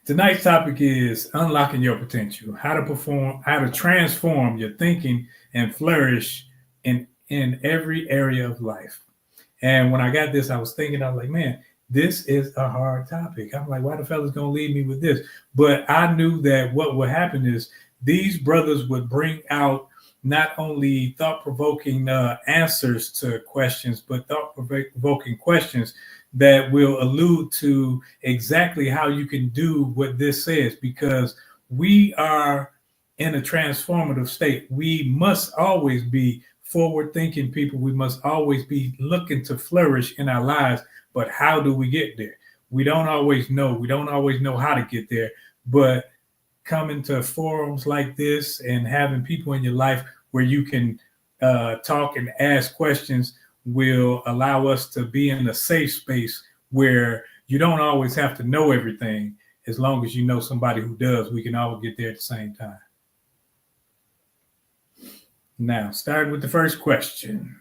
Tonight's topic is unlocking your potential, how to transform your thinking and flourish in every area of life. And when I got this, I was thinking, I was like, man, this is a hard topic. I'm like, why the fella's gonna leave me with this? But I knew that what would happen is these brothers would bring out not only thought provoking answers to questions, but thought provoking questions that will allude to exactly how you can do what this says, because we are in a transformative state. We must always be forward thinking people. We must always be looking to flourish in our lives. But how do we get there? We don't always know. We don't always know how to get there. But coming to forums like this and having people in your life where you can talk and ask questions will allow us to be in a safe space where you don't always have to know everything. As long as you know somebody who does, we can all get there at the same time. Now, starting with the first question.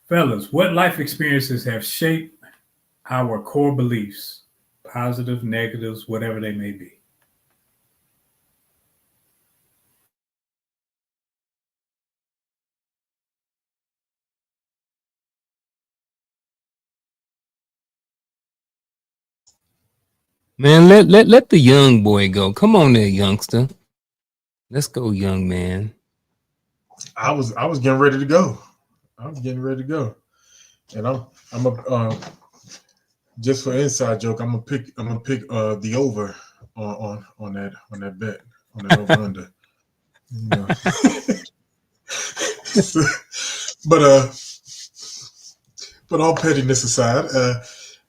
Fellas, what life experiences have shaped our core beliefs? Positive, negatives, whatever they may be. Man, let the young boy go. Come on there, youngster. Let's go, young man. I was getting ready to go. I was getting ready to go, and I'm a just for inside joke. I'm gonna pick the over on that bet on that over under. You know. but but all pettiness aside,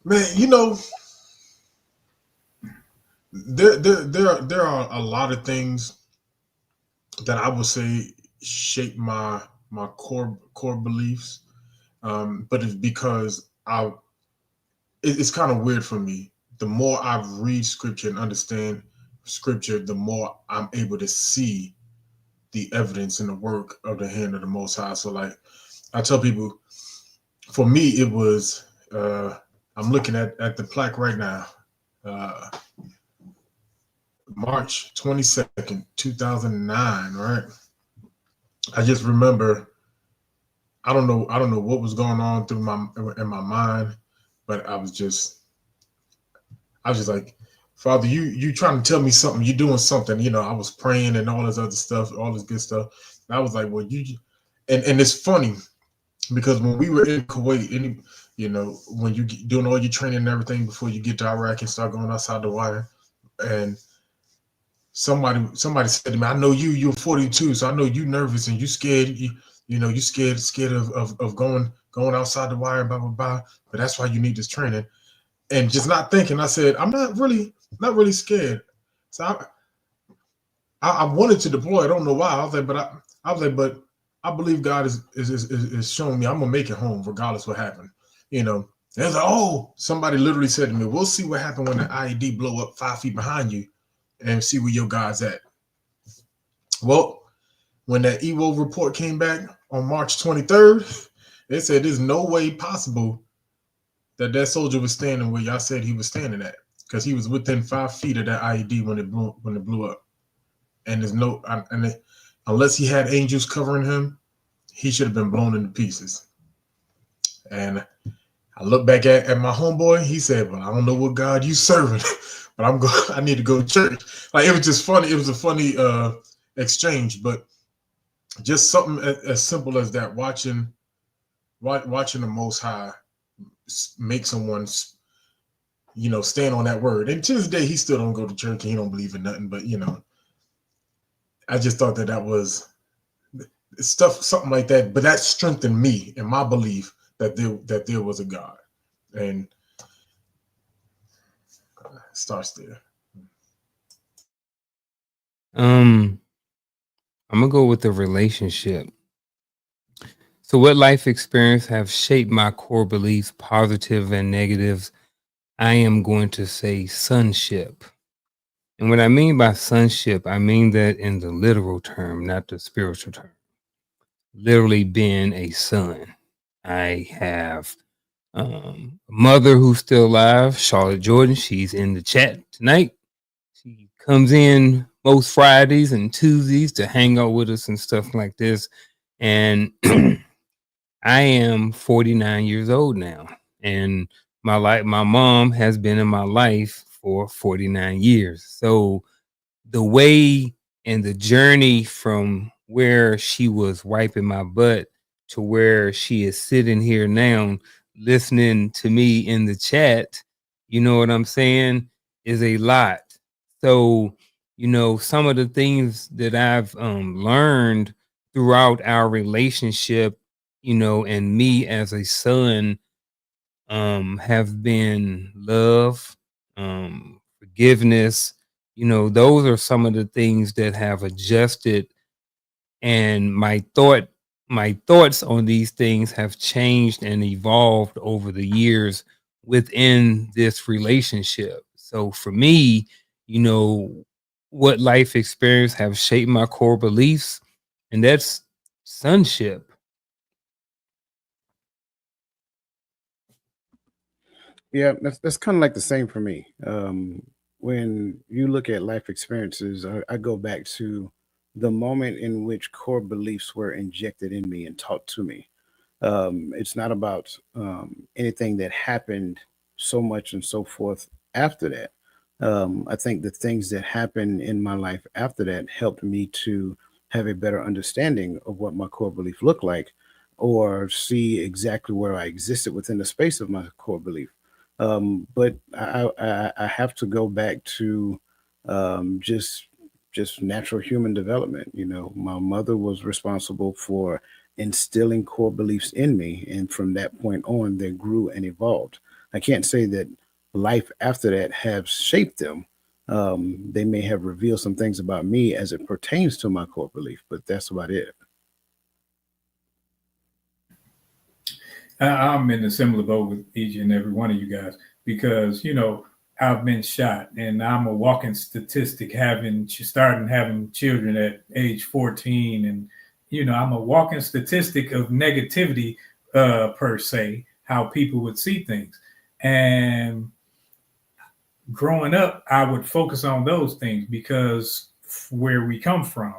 man, there are a lot of things that I would say shape my core beliefs. But it's because it's kind of weird for me. The more I read scripture and understand scripture, the more I'm able to see the evidence and the work of the hand of the Most High. So, like I tell people, for me, it was I'm looking at the plaque right now, March 22nd, 2009. Right, I just remember. I don't know what was going on in my mind, but I was just like, Father, you trying to tell me something, you doing something. I was praying and all this other stuff, all this good stuff. And I was like, well, and it's funny because when we were in Kuwait, when you doing all your training and everything before you get to Iraq and start going outside the wire, and somebody said to me, I know you're 42, so I know you nervous and you scared, you scared of going outside the wire, blah blah blah. But that's why you need this training. And just not thinking, I said, I'm not really scared. So I wanted to deploy. I don't know why. But I believe God is showing me I'm gonna make it home regardless what happened. And it's like, oh, somebody literally said to me, we'll see what happened when the IED blow up 5 feet behind you and see where your God's at. Well, when that EVO report came back on March 23rd, they said there's no way possible that soldier was standing where y'all said he was standing at, because he was within 5 feet of that IED when it blew up. And unless he had angels covering him, he should have been blown into pieces. And I look back at my homeboy. He said, "Well, I don't know what God you serving, but I need to go to church." Like, it was just funny. It was a funny exchange, but just something as simple as that. Watching the Most High make someone, stand on that word. And to this day, he still don't go to church and he don't believe in nothing. But I just thought that was something like that. But that strengthened me in my belief that there was a God, and it starts there. I'm gonna go with the relationship. So, what life experience have shaped my core beliefs, positive and negatives? I am going to say sonship. And what I mean by sonship, I mean that in the literal term, not the spiritual term. Literally being a son. I have Mother who's still alive, Charlotte Jordan. She's in the chat tonight. She comes in most Fridays and Tuesdays to hang out with us and stuff like this. And I am 49 years old now, and my mom has been in my life for 49 years. So the way and the journey from where she was wiping my butt to where she is sitting here now listening to me in the chat, you know what I'm saying, is a lot. So, some of the things that I've learned throughout our relationship, and me as a son, have been love, forgiveness. Those are some of the things that have adjusted, and my thoughts on these things have changed and evolved over the years within this relationship. So for me, what life experience have shaped my core beliefs, and that's sonship. Yeah, that's kind of like the same for me. When you look at life experiences, I go back to the moment in which core beliefs were injected in me and taught to me. It's not about anything that happened so much and so forth after that. I think the things that happened in my life after that helped me to have a better understanding of what my core belief looked like, or see exactly where I existed within the space of my core belief. But I have to go back to just natural human development. My mother was responsible for instilling core beliefs in me, and from that point on, they grew and evolved. I can't say that life after that have shaped them. They may have revealed some things about me as it pertains to my core belief, but that's about it. I'm in a similar boat with each and every one of you guys because I've been shot and I'm a walking statistic, starting having children at age 14, and I'm a walking statistic of negativity, per se, how people would see things. And growing up, I would focus on those things because where we come from,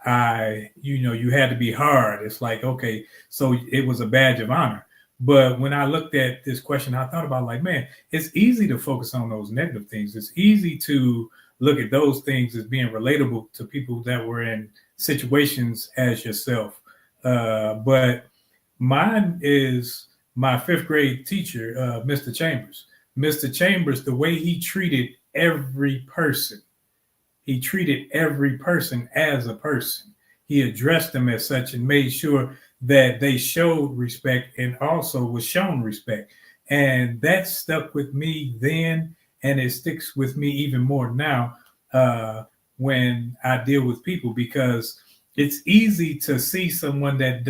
you had to be hard. It's like, okay, so it was a badge of honor. But when I looked at this question, I thought about like, man, it's easy to focus on those negative things. It's easy to look at those things as being relatable to people that were in situations as yourself. But mine is my fifth grade teacher, Mr. Chambers. Mr. Chambers, the way he treated every person as a person. He addressed them as such and made sure that they showed respect and also was shown respect. And that stuck with me then, and it sticks with me even more now, when I deal with people, because it's easy to see someone that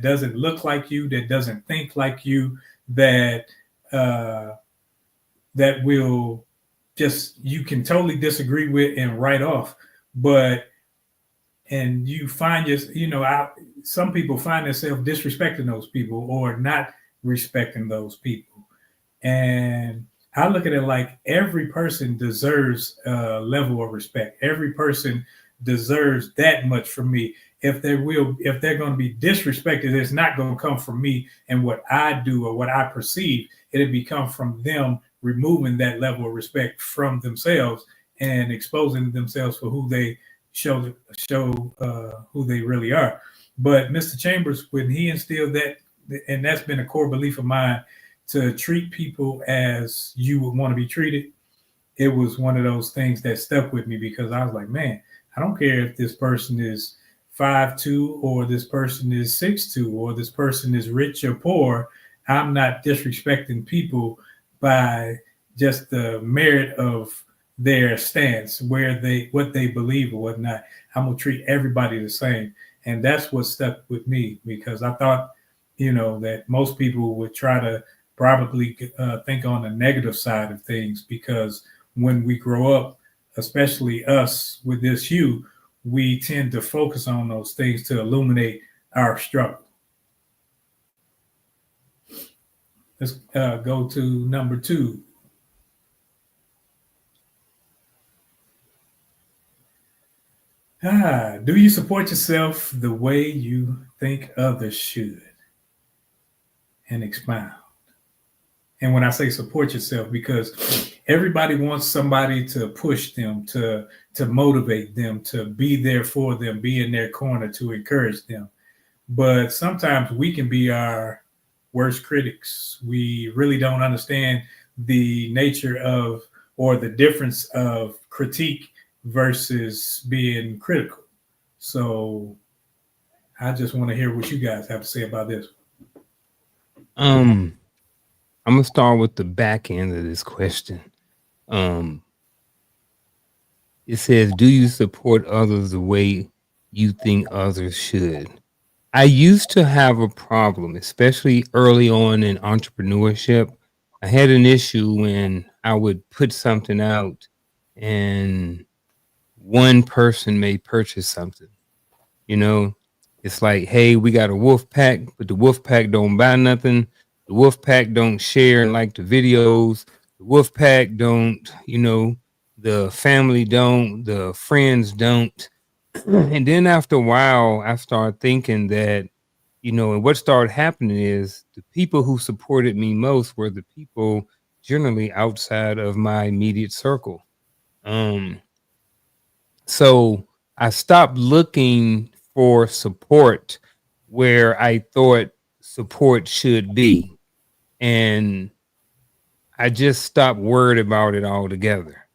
doesn't look like you, that doesn't think like you, that uh, that will just you can totally disagree with and write off. But and you find some people find themselves disrespecting those people or not respecting those people. And I look at it like every person deserves a level of respect. Every person deserves that much from me. If they're going to be disrespected, it's not going to come from me and what I do or what I perceive. It'll become from them removing that level of respect from themselves and exposing themselves for who they show who they really are. But Mr. Chambers, when he instilled that, and that's been a core belief of mine, to treat people as you would want to be treated, it was one of those things that stuck with me because I was like, man, I don't care if this person is 5'2" or this person is 6'2" or this person is rich or poor. I'm not disrespecting people by just the merit of their stance, what they believe or whatnot. I'm gonna treat everybody the same. And that's what stuck with me because I thought, that most people would try to probably think on the negative side of things because when we grow up, especially us with this hue, we tend to focus on those things to illuminate our struggle. Let's go to number 2. Do you support yourself the way you think others should? And expound. And when I say support yourself, because everybody wants somebody to push them, to motivate them, to be there for them, be in their corner to encourage them. But sometimes we can be our worst critics. We really don't understand the nature of or the difference of critique versus being critical. So I just want to hear what you guys have to say about this. I'm gonna start with the back end of this question. Um, it says, "Do you support others the way you think others should?" I used to have a problem, especially early on in entrepreneurship. I had an issue when I would put something out and one person may purchase something. You know, it's like, hey, we got a wolf pack, but the wolf pack don't buy nothing. The wolf pack don't share and like the videos. The wolf pack don't, the family don't, the friends don't. And then after a while, I started thinking that, and what started happening is the people who supported me most were the people generally outside of my immediate circle. Um, so I stopped looking for support where I thought support should be. And I just stopped worried about it altogether.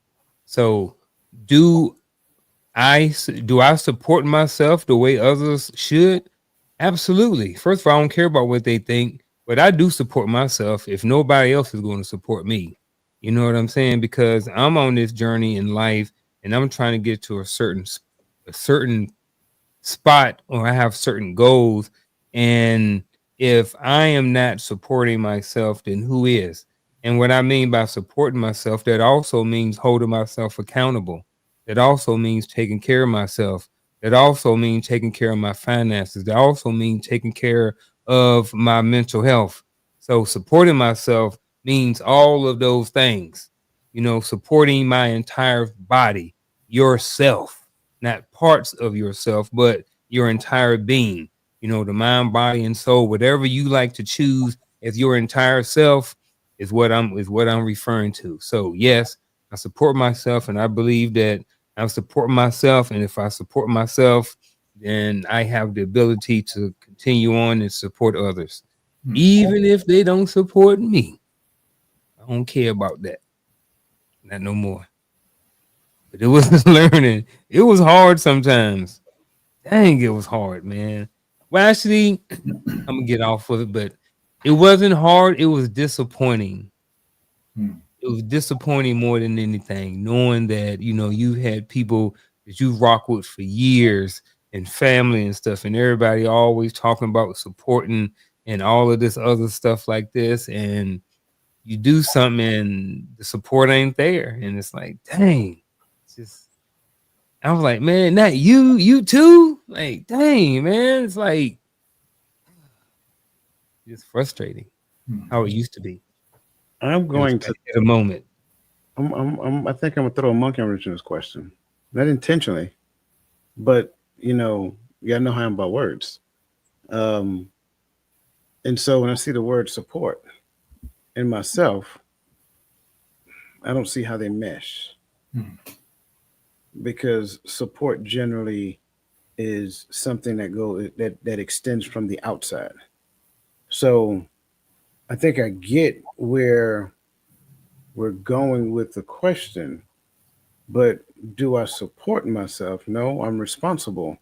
So do I support myself the way others should? Absolutely. First of all, I don't care about what they think, but I do support myself if nobody else is going to support me. You know what I'm saying? Because I'm on this journey in life and I'm trying to get to a certain spot, or I have certain goals. And if I am not supporting myself, then who is? And what I mean by supporting myself, that also means holding myself accountable. That also means taking care of myself. That also means taking care of my finances. That also means taking care of my mental health. So supporting myself means all of those things, supporting my entire body, yourself, not parts of yourself, but your entire being, the mind, body, and soul, whatever you like to choose as your entire self is what I'm referring to. So yes, I support myself, and I believe that I support myself. And if I support myself, then I have the ability to continue on and support others. Even if they don't support me. I don't care about that. Not no more. But it was learning. It was hard sometimes. Dang, it was hard, man. Well, actually, I'm gonna get off of it, but it wasn't hard. It was disappointing. It was disappointing more than anything, knowing that you had people that you rock with for years and family and stuff, and everybody always talking about supporting and all of this other stuff like this, and you do something and the support ain't there, and it's like, dang, it's just. I was like, man, not you too. Like, dang, man, it's like it's frustrating how it used to be. I'm going to. At a moment. I think I'm gonna throw a monkey wrench in this question, not intentionally, but you gotta know how I'm about words. Um, and so when I see the word support in myself, I don't see how they mesh because support generally is something that extends from the outside. So I think I get where we're going with the question, but do I support myself? No, I'm responsible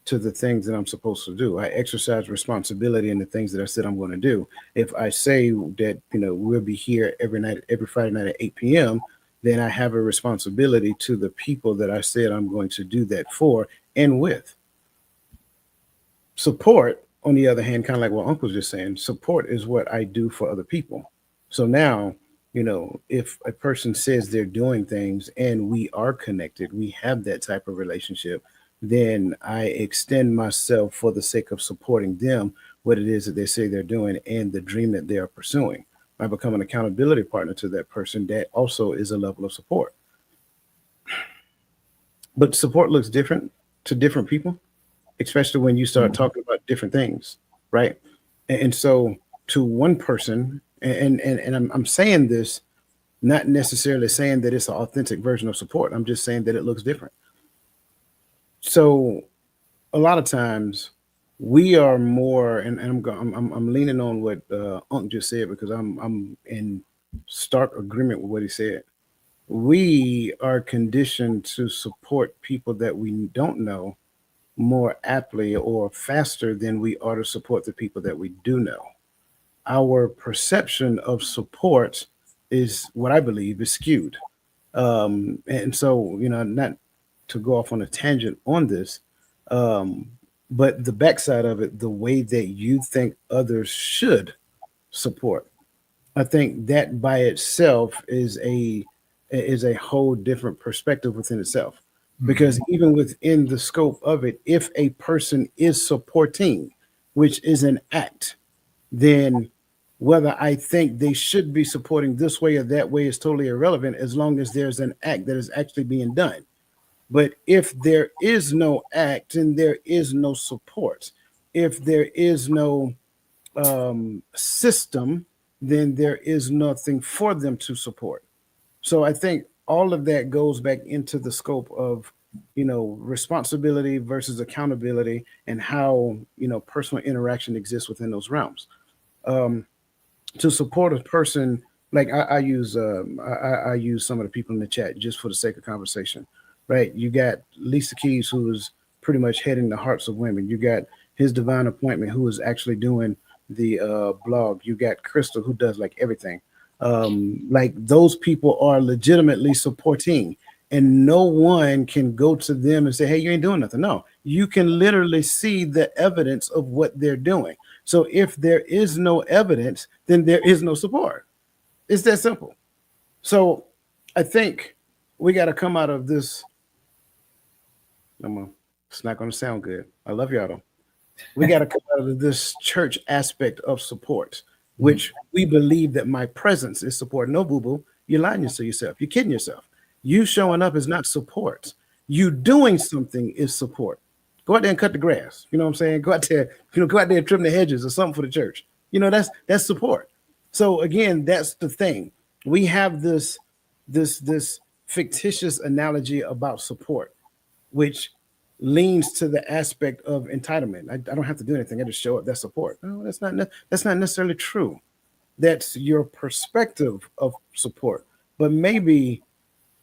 to the things that I'm supposed to do. I exercise responsibility in the things that I said I'm going to do. If I say that, we'll be here every night, every Friday night at 8 p.m., then I have a responsibility to the people that I said I'm going to do that for and with. Support, on the other hand, kind of like what Uncle's just saying, support is what I do for other people. So now, if a person says they're doing things and we are connected, we have that type of relationship, then I extend myself for the sake of supporting them, what it is that they say they're doing and the dream that they are pursuing. I become an accountability partner to that person. That also is a level of support. But support looks different to different people, especially when you start talking about different things, right? And so to one person, and I'm saying this not necessarily saying that it's an authentic version of support. I'm just saying that it looks different. So a lot of times we are more, and I'm leaning on what Unc just said because I'm in stark agreement with what he said. We are conditioned to support people that we don't know more aptly or faster than we are to support the people that we do know. Our perception of support is what I believe is skewed. And so, not to go off on a tangent on this, um, but the backside of it, the way that you think others should support, I think that by itself is a whole different perspective within itself. Because even within the scope of it, if a person is supporting, which is an act, then whether I think they should be supporting this way or that way is totally irrelevant as long as there's an act that is actually being done. But if there is no act and there is no support, if there is no system, then there is nothing for them to support. So I think all of that goes back into the scope of, responsibility versus accountability and how, personal interaction exists within those realms. Um, to support a person, like I use some of the people in the chat just for the sake of conversation, right? You got Lisa Keys, who is pretty much heading the hearts of women. You got His Divine Appointment, who is actually doing the blog. You got Crystal, who does like everything. Like those people are legitimately supporting, and no one can go to them and say, hey, you ain't doing nothing. No, you can literally see the evidence of what they're doing. So if there is no evidence, then there is no support. It's that simple. So I think we got to come out of this. It's not going to sound good. I love y'all though. We got to come out of this church aspect of support, which we believe that my presence is support. No, boo-boo, you're lying to yourself. You're kidding yourself. You showing up is not support. You doing something is support. Go out there and cut the grass. You know what I'm saying? Go out there, go out there and trim the hedges or something for the church. That's support. So again, that's the thing. We have this fictitious analogy about support, which leans to the aspect of entitlement. I don't have to do anything. I just show up. That's support. No, that's not necessarily true. That's your perspective of support. But maybe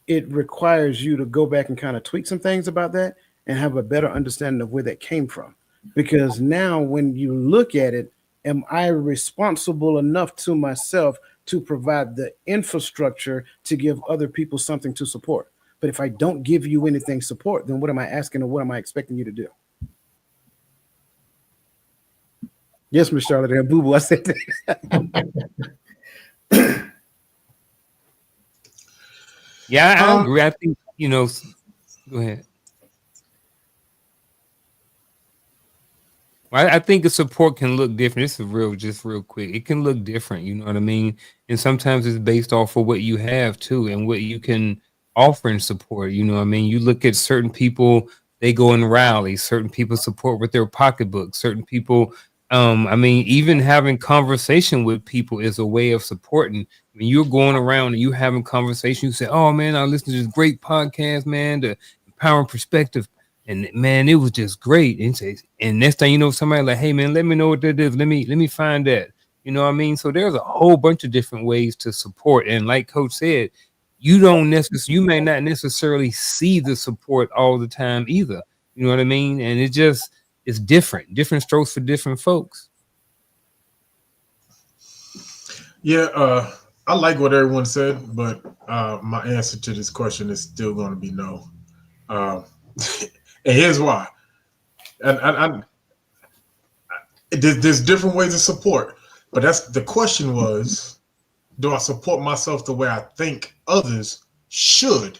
it requires you to go back and kind of tweak some things about that and have a better understanding of where that came from. Because now when you look at it, am I responsible enough to myself to provide the infrastructure to give other people something to support? But if I don't give you anything support, then what am I asking or what am I expecting you to do? Yes, Miss Charlotte and Boo Boo, I said that. Yeah, I agree. I think, go ahead. I think the support can look different. This is just real quick. It can look different, you know what I mean? And sometimes it's based off of what you have too and what you can offer and support. You know what I mean? You look at certain people, they go in rallies, certain people support with their pocketbook, certain people, even having conversation with people is a way of supporting. When you're going around and you having conversation, you say, oh man, I listen to this great podcast, man, the Empowering Perspective. And man, it was just great. And next thing you know, somebody like, hey man, let me know what that is. Let me find that. You know what I mean? So there's a whole bunch of different ways to support. And like Coach said, you may not necessarily see the support all the time either. You know what I mean? And it's different strokes for different folks. Yeah, I like what everyone said, but my answer to this question is still going to be no. And here's why. And there's different ways of support, but that's the question was, do I support myself the way I think others should?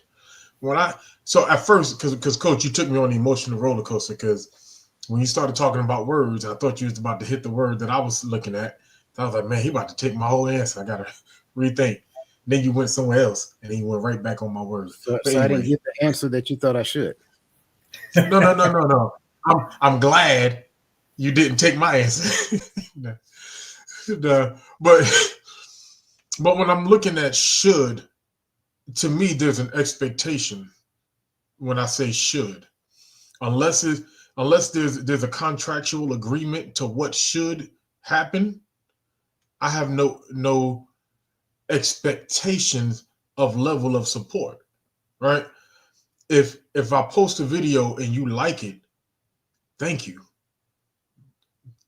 So at first, because Coach, you took me on the emotional roller coaster, because when you started talking about words, I thought you was about to hit the word that I was looking at, So I was like, man, he about to take my whole answer. I gotta rethink. Then you went somewhere else, and then you went right back on my words. So, But I didn't anyway, get the answer that you thought I should. no. I'm glad you didn't take my answer. But when I'm looking at should, to me, there's an expectation when I say should, unless there's a contractual agreement to what should happen. I have no expectations of level of support, right? If I post a video and you like it, thank you.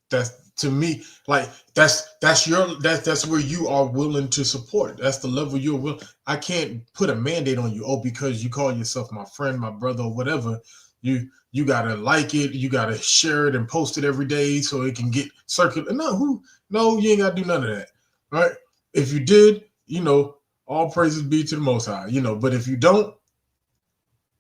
That's, to me, like that's where you are willing to support. That's the level you're willing. I can't put a mandate on you. Oh, because you call yourself my friend, my brother, or whatever, you gotta like it, you gotta share it and post it every day so it can get circulated. No, you ain't gotta do none of that, right? If you did, all praises be to the Most High, But if you don't,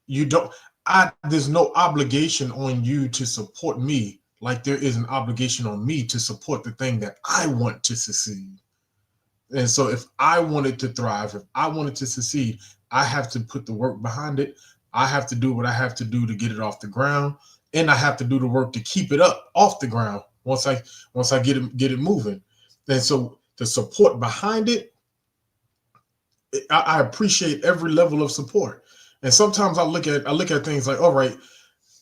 there's no obligation on you to support me, like there is an obligation on me to support the thing that I want to succeed. And so if I want it to thrive, if I want it to succeed, I have to put the work behind it. I have to do what I have to do to get it off the ground, and I have to do the work to keep it up off the ground once I get it moving. And so the support behind it, I appreciate every level of support. And sometimes I look at things like, all right,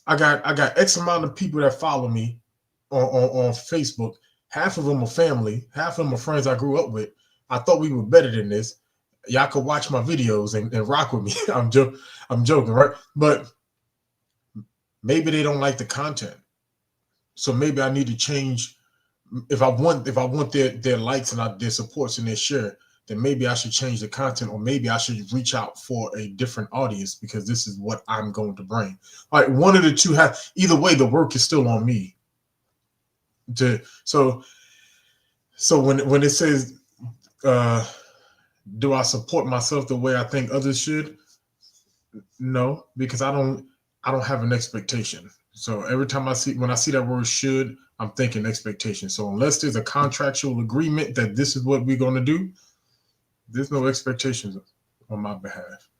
I got X amount of people that follow me on Facebook. Half of them are family, half of them are friends I grew up with. I thought we were better than this. Y'all could watch my videos and rock with me. I'm joking, right? But maybe they don't like the content. So maybe I need to change. If I want their likes and their supports and their share, then maybe I should change the content, or maybe I should reach out for a different audience, because this is what I'm going to bring. All right, one of the two either way, the work is still on me. So when it says, do I support myself the way I think others should? No, because I don't have an expectation. So every time when I see that word should, I'm thinking expectation. So unless there's a contractual agreement that this is what we're going to do, there's no expectations on my behalf.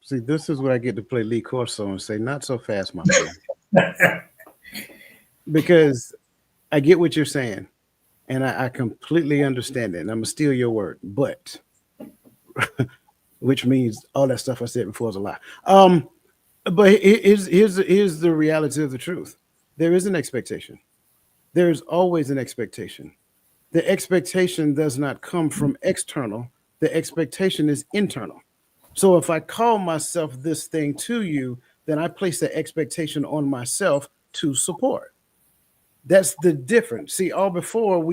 See, this is where I get to play Lee Corso and say, not so fast, my friend. Because I get what you're saying, and I completely understand it, and I'm going to steal your word, but, which means all that stuff I said before is a lie. But here's the reality of the truth. There is an expectation. There is always an expectation. The expectation does not come from external. The expectation is internal. So if I call myself this thing to you, then I place the expectation on myself to support. That's the difference. See, all before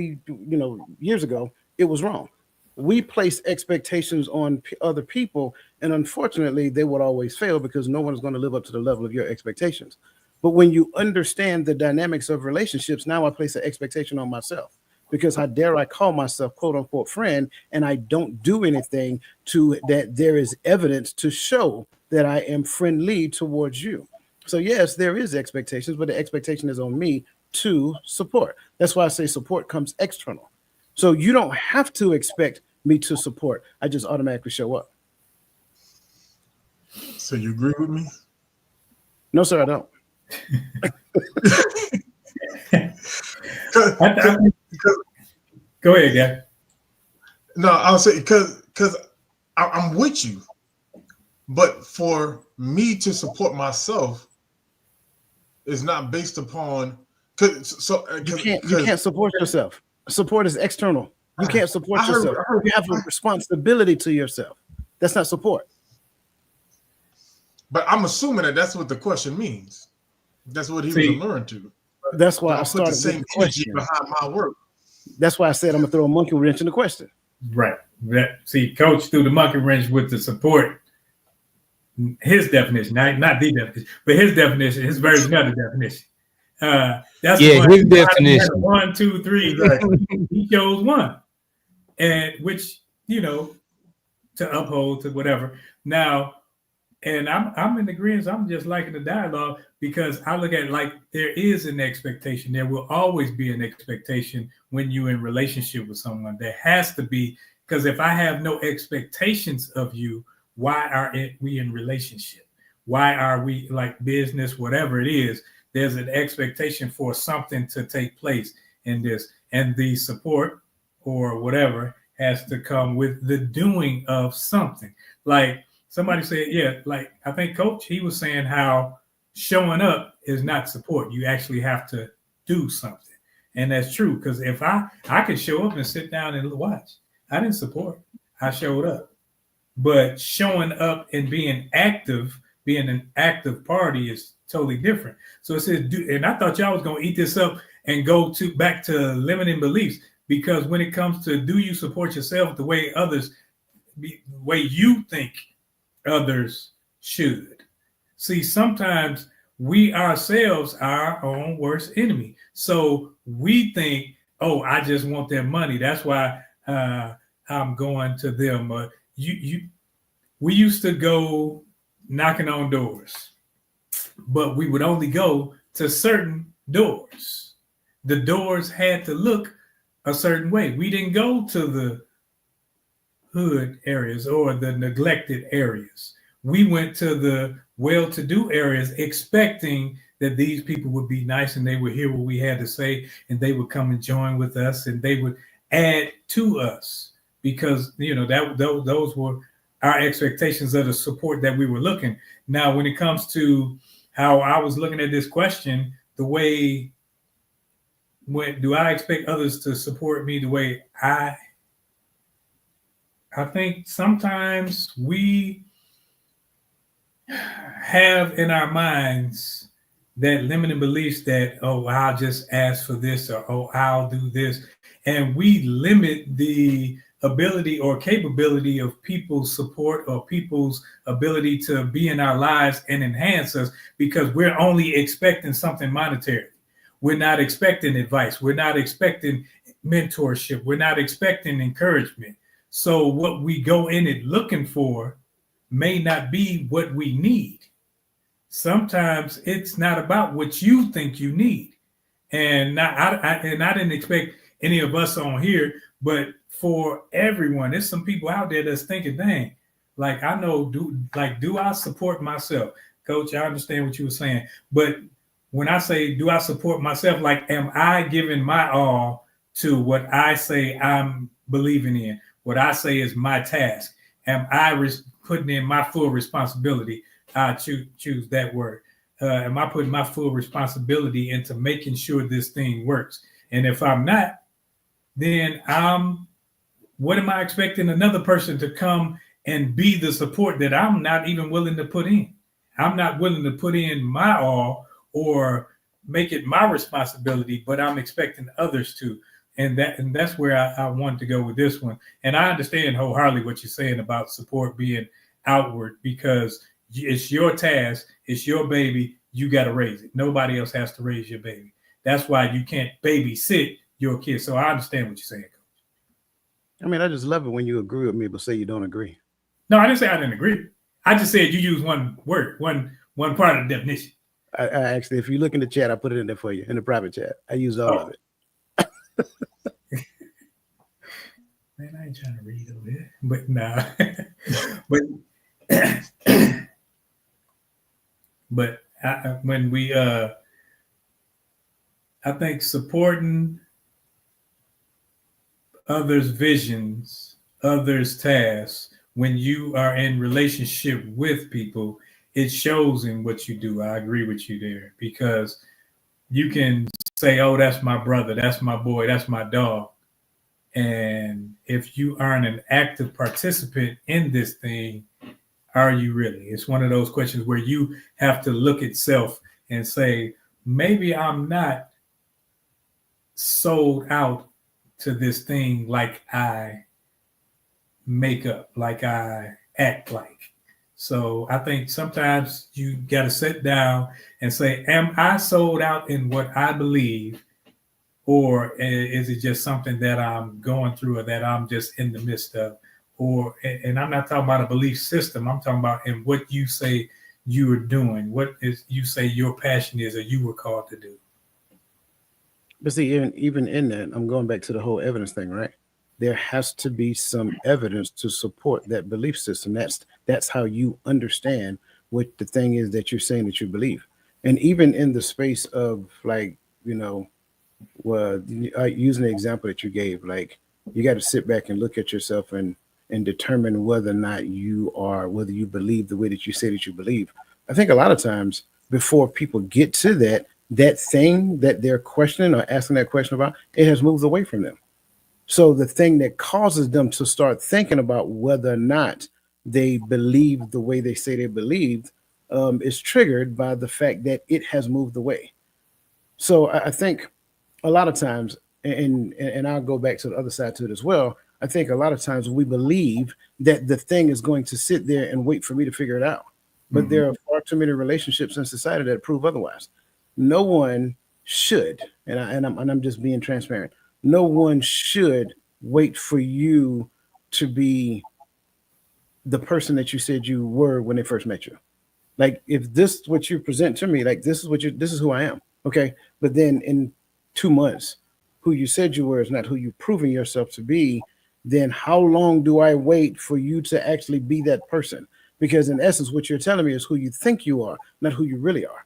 years ago, it was wrong. We place expectations on other people, and unfortunately, they would always fail because no one is going to live up to the level of your expectations. But when you understand the dynamics of relationships, now I place an expectation on myself. Because how dare I call myself quote unquote friend, and I don't do anything that there is evidence to show that I am friendly towards you. So yes, there is expectations, but the expectation is on me to support. That's why I say support comes external. So you don't have to expect me to support. I just automatically show up. So you agree with me? No, sir, I don't. Go ahead, guy. No, I'll say because I'm with you, but for me to support myself is not based upon you can't support yourself. Support is external. You can't support yourself. You have a responsibility to yourself. That's not support. But I'm assuming that's what the question means. That's what he was alluring to. That's why I started put the same energy behind my work. That's why I said I'm gonna throw a monkey wrench in the question. Right. See, Coach threw the monkey wrench with the support. His definition, not the definition, but his definition, his version of the definition. That's his definition. 1, 2, 3. Exactly. He chose one, and which to uphold to whatever. Now, and I'm in agreement. I'm just liking the dialogue because I look at it like there is an expectation. There will always be an expectation when you're in relationship with someone. There has to be, because if I have no expectations of you, why are we in relationship? Why are we like business, whatever it is? There's an expectation for something to take place in this, and the support or whatever has to come with the doing of something. Like somebody said, yeah, like I think Coach, he was saying how showing up is not support. You actually have to do something. And that's true, because if I could show up and sit down and watch, I didn't support. I showed up. But showing up and being active, being an active party is totally different. So it says, and I thought y'all was going to eat this up and go back to limiting beliefs, because when it comes to do you support yourself the way the way you think others should. See, sometimes we ourselves are our own worst enemy. So we think, oh, I just want their money. That's why I'm going to them. We used to go knocking on doors, but we would only go to certain doors. The doors had to look a certain way. We didn't go to the hood areas or the neglected areas. We went to the well-to-do areas expecting that these people would be nice and they would hear what we had to say and they would come and join with us and they would add to us, because those were our expectations of the support that we were looking. Now, when it comes to how I was looking at this question, do I expect others to support me the way I think sometimes we have in our minds that limiting beliefs that, oh, I'll just ask for this, or, oh, I'll do this. And we limit the ability or capability of people's support or people's ability to be in our lives and enhance us, because we're only expecting something monetary. We're not expecting advice. We're not expecting mentorship. We're not expecting encouragement. So what we go in it looking for may not be what we need. Sometimes it's not about what you think you need. And I didn't expect any of us on here, but for everyone, there's some people out there that's thinking, dang, like I know, do I support myself? Coach, I understand what you were saying. But when I say, do I support myself? Like, am I giving my all to what I say I'm believing in? What I say is my task. Am I putting in my full responsibility? I choose that word. Am I putting my full responsibility into making sure this thing works? And if I'm not, then what am I expecting another person to come and be the support that I'm not even willing to put in? I'm not willing to put in my all or make it my responsibility, but I'm expecting others to. And that's where I wanted to go with this one. And I understand wholeheartedly what you're saying about support being outward, because it's your task, it's your baby, you got to raise it. Nobody else has to raise your baby. That's why you can't babysit your kid. So I understand what you're saying, Coach. I mean, I just love it when you agree with me, but say you don't agree. No, I didn't say I didn't agree. I just said you use one word, one part of the definition. I actually, if you look in the chat, I put it in there for you in the private chat. I use all of it. Man, I ain't trying to read over here, but nah. but when we, I think supporting others' visions, others' tasks, when you are in relationship with people, it shows in what you do. I agree with you there, because you can say, oh, that's my brother, that's my boy, that's my dog. And if you aren't an active participant in this thing, are you really? It's one of those questions where you have to look at self and say, maybe I'm not sold out to this thing like I make up, like I act like. So I think sometimes you got to sit down and say, am I sold out in what I believe? Or is it just something that I'm going through or that I'm just in the midst of? And I'm not talking about a belief system. I'm talking about in what you say you are doing? What is you say your passion is, or you were called to do? But see, even in that, I'm going back to the whole evidence thing, right? There has to be some evidence to support that belief system. That's how you understand what the thing is that you're saying that you believe. And even in the space of like, you know, well, using the example that you gave, like you got to sit back and look at yourself and determine whether or not whether you believe the way that you say that you believe. I think a lot of times before people get to that thing that they're questioning or asking that question about, it has moved away from them. So the thing that causes them to start thinking about whether or not they believe the way they say they believed is triggered by the fact that it has moved away. So I think a lot of times, and I'll go back to the other side to it as well. I think a lot of times we believe that the thing is going to sit there and wait for me to figure it out. But there are far too many relationships in society that prove otherwise. No one should, and I'm just being transparent. No one should wait for you to be the person that you said you were when they first met you. Like if this what you present to me, like this is who I am. Okay. But then in 2 months, who you said you were is not who you're proving yourself to be, then how long do I wait for you to actually be that person? Because in essence, what you're telling me is who you think you are, not who you really are.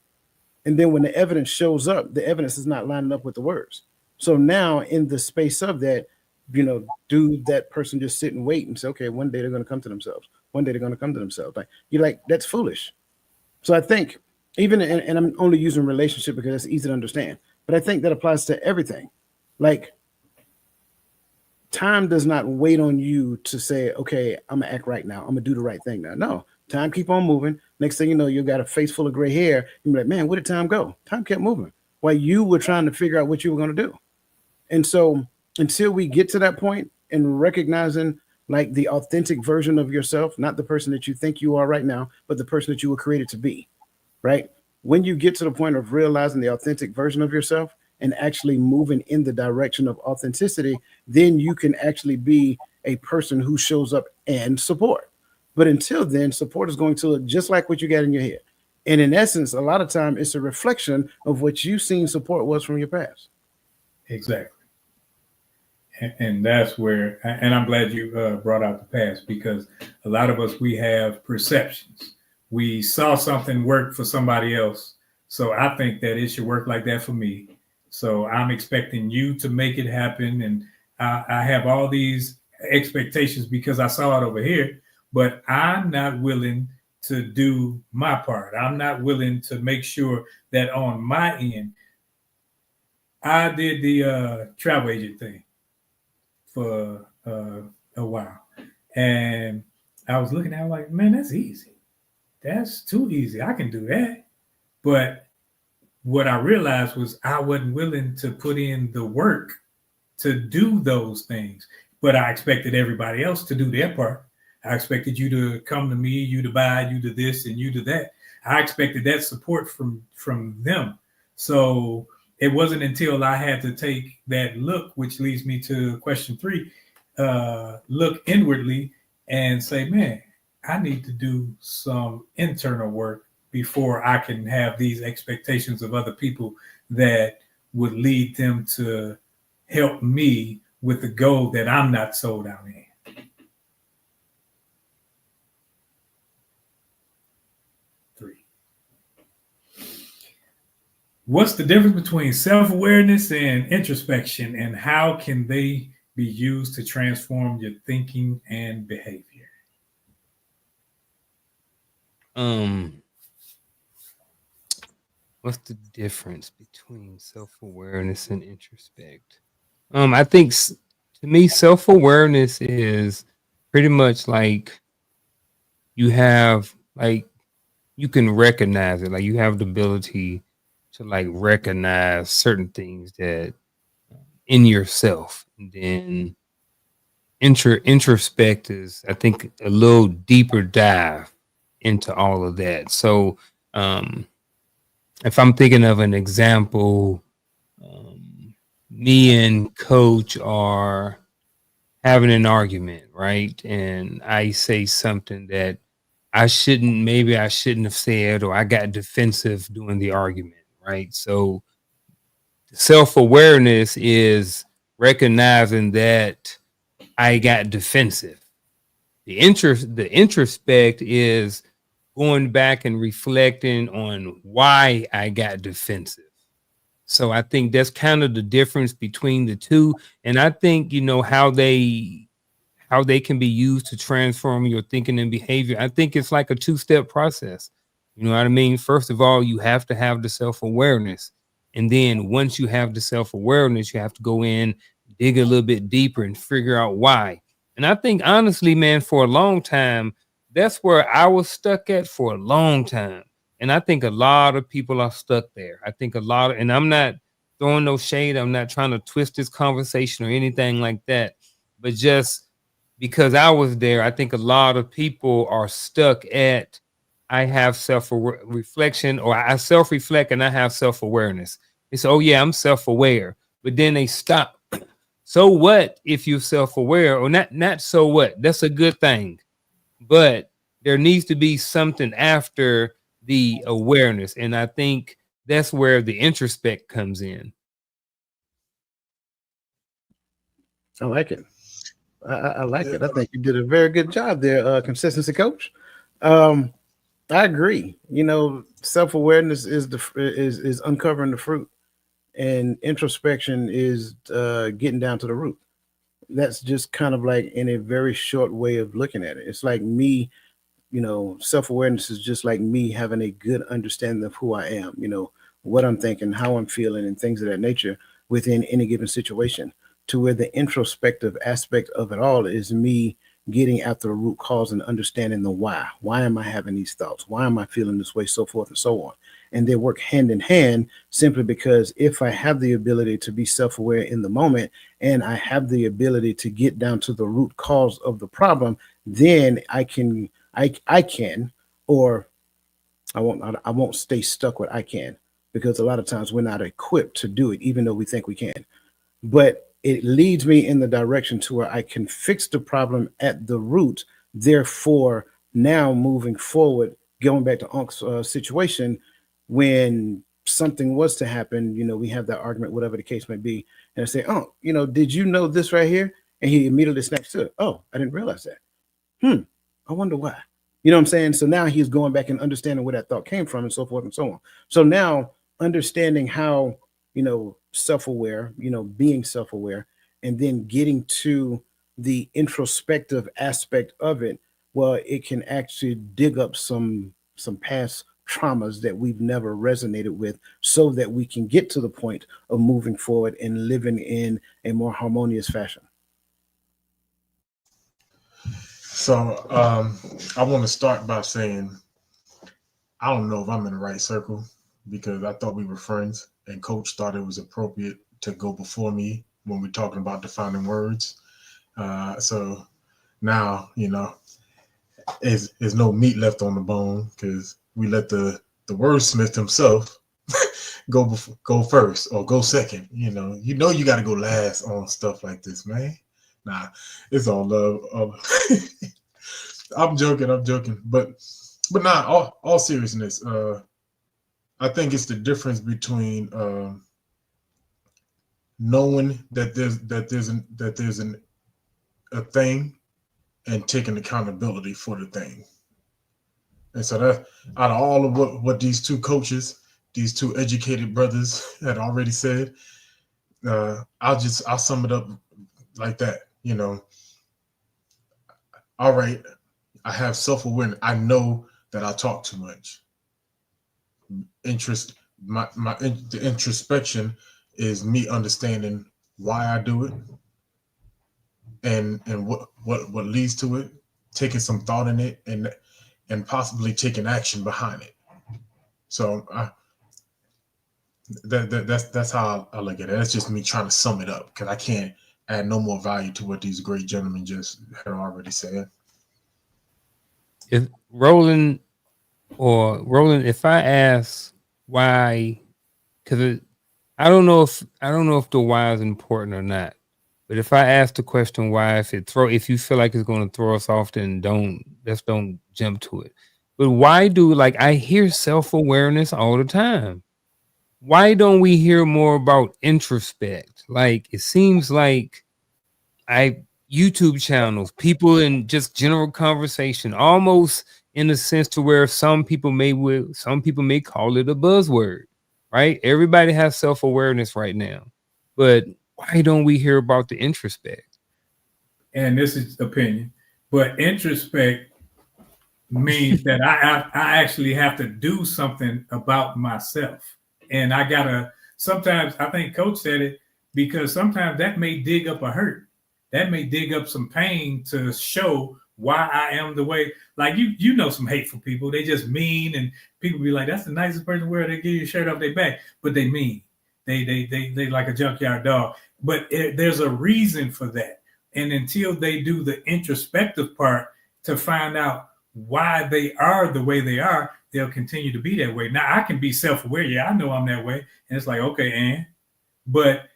And then when the evidence shows up, the evidence is not lining up with the words. So now in the space of that, do that person just sit and wait and say, okay, one day they're going to come to themselves. One day they're going to come to themselves. Like you're like, that's foolish. So I think even, and I'm only using relationship because it's easy to understand, but I think that applies to everything. Like time does not wait on you to say, okay, I'm gonna act right now. I'm gonna do the right thing now. No, time keep on moving. Next thing you know, you got a face full of gray hair. You're like, man, where did time go? Time kept moving while you were trying to figure out what you were gonna do. And so until we get to that point and recognizing like the authentic version of yourself, not the person that you think you are right now, but the person that you were created to be, right? When you get to the point of realizing the authentic version of yourself and actually moving in the direction of authenticity, then you can actually be a person who shows up and support. But until then, support is going to look just like what you got in your head. And in essence, a lot of time it's a reflection of what you've seen support was from your past. Exactly. And that's where, and I'm glad you brought out the past, because a lot of us, we have perceptions. We saw something work for somebody else, so I think that it should work like that for me. So I'm expecting you to make it happen, and I have all these expectations because I saw it over here, but I'm not willing to do my part. I'm not willing to make sure that on my end, I did the travel agent thing for a while. And I was looking at it like, man, that's easy. That's too easy. I can do that. But what I realized was I wasn't willing to put in the work to do those things. But I expected everybody else to do their part. I expected you to come to me, you to buy, you to this, and you to that. I expected that support from them. So it wasn't until I had to take that look, which leads me to question 3, look inwardly and say, man, I need to do some internal work before I can have these expectations of other people that would lead them to help me with the goal that I'm not sold out in. What's the difference between self-awareness and introspection, and how can they be used to transform your thinking and behavior? What's the difference between self-awareness and introspect? I think to me, self-awareness is pretty much like you have like you can recognize it, like you have the ability to like recognize certain things that in yourself. And then introspect is, I think, a little deeper dive into all of that. So if I'm thinking of an example, me and coach are having an argument, right? And I say something that maybe I shouldn't have said, or I got defensive during the argument, right? So self-awareness is recognizing that I got defensive. The introspect is going back and reflecting on why I got defensive. So I think that's kind of the difference between the two. And I think, how they can be used to transform your thinking and behavior. I think it's like a two-step process. You know what I mean? First of all, you have to have the self-awareness. And then once you have the self-awareness, you have to go in, dig a little bit deeper and figure out why. And I think honestly, man, for a long time, that's where I was stuck at for a long time. And I think a lot of people are stuck there. I think and I'm not throwing no shade. I'm not trying to twist this conversation or anything like that. But just because I was there, I think a lot of people are stuck at, I have self-reflection, or I self-reflect and I have self-awareness. They say, oh yeah, I'm self-aware. But then they stop. So what if you're self-aware, or not so what? That's a good thing. But there needs to be something after the awareness. And I think that's where the introspect comes in. I like it. I like it. I think you did a very good job there, consistency coach. I agree. Self-awareness is uncovering the fruit, and introspection is getting down to the root. That's just kind of like in a very short way of looking at it. It's like me, self-awareness is just like me having a good understanding of who I am, what I'm thinking, how I'm feeling, and things of that nature within any given situation, to where the introspective aspect of it all is me getting after the root cause and understanding the why. Why am I having these thoughts? Why am I feeling this way? So forth and so on. And they work hand in hand, simply because if I have the ability to be self-aware in the moment, and I have the ability to get down to the root cause of the problem, then I won't stay stuck with I can, because a lot of times we're not equipped to do it, even though we think we can. But it leads me in the direction to where I can fix the problem at the root. Therefore, now moving forward, going back to Unc's situation, when something was to happen, we have that argument, whatever the case may be, and I say, oh, did you know this right here? And he immediately snaps to it. Oh, I didn't realize that. I wonder why. You know what I'm saying? So now he's going back and understanding where that thought came from, and so forth and so on. So now understanding how, self-aware, being self-aware, and then getting to the introspective aspect of it, well, it can actually dig up some past traumas that we've never resonated with, so that we can get to the point of moving forward and living in a more harmonious fashion. So I want to start by saying, I don't know if I'm in the right circle, because I thought we were friends, and Coach thought it was appropriate to go before me when we're talking about defining words. So now, there's no meat left on the bone, because we let the wordsmith himself go first or go second. You got to go last on stuff like this, man. Nah, it's all love. I'm joking, but nah, all seriousness. I think it's the difference between knowing that there's a thing, and taking accountability for the thing. And so that, out of all of what these two coaches, these two educated brothers had already said, I'll sum it up like that. All right, I have self-awareness. I know that I talk too much. The introspection is me understanding why I do it, and what leads to it, taking some thought in it, and possibly taking action behind it. So that's how I look at it. That's just me trying to sum it up, because I can't add no more value to what these great gentlemen just had already said. If Roland, if I ask why, because I don't know if the why is important or not. But if I ask the question why, if you feel like it's going to throw us off, then don't jump to it. But why do, like, I hear self-awareness all the time. Why don't we hear more about introspect? Like, it seems like YouTube channels, people in just general conversation, almost in a sense to where some people may call it a buzzword, right? Everybody has self-awareness right now, but why don't we hear about the introspect? And this is opinion, but introspect means that I actually have to do something about myself. And I gotta, sometimes I think Coach said it, because sometimes that may dig up a hurt. That may dig up some pain to show why I am the way. Like you know some hateful people. They just mean, and people be like, that's the nicest person where they give you a shirt off their back, but they mean. They like a junkyard dog. But there's a reason for that. And until they do the introspective part to find out why they are the way they are, they'll continue to be that way. Now, I can be self-aware. Yeah, I know I'm that way. And it's like, okay, but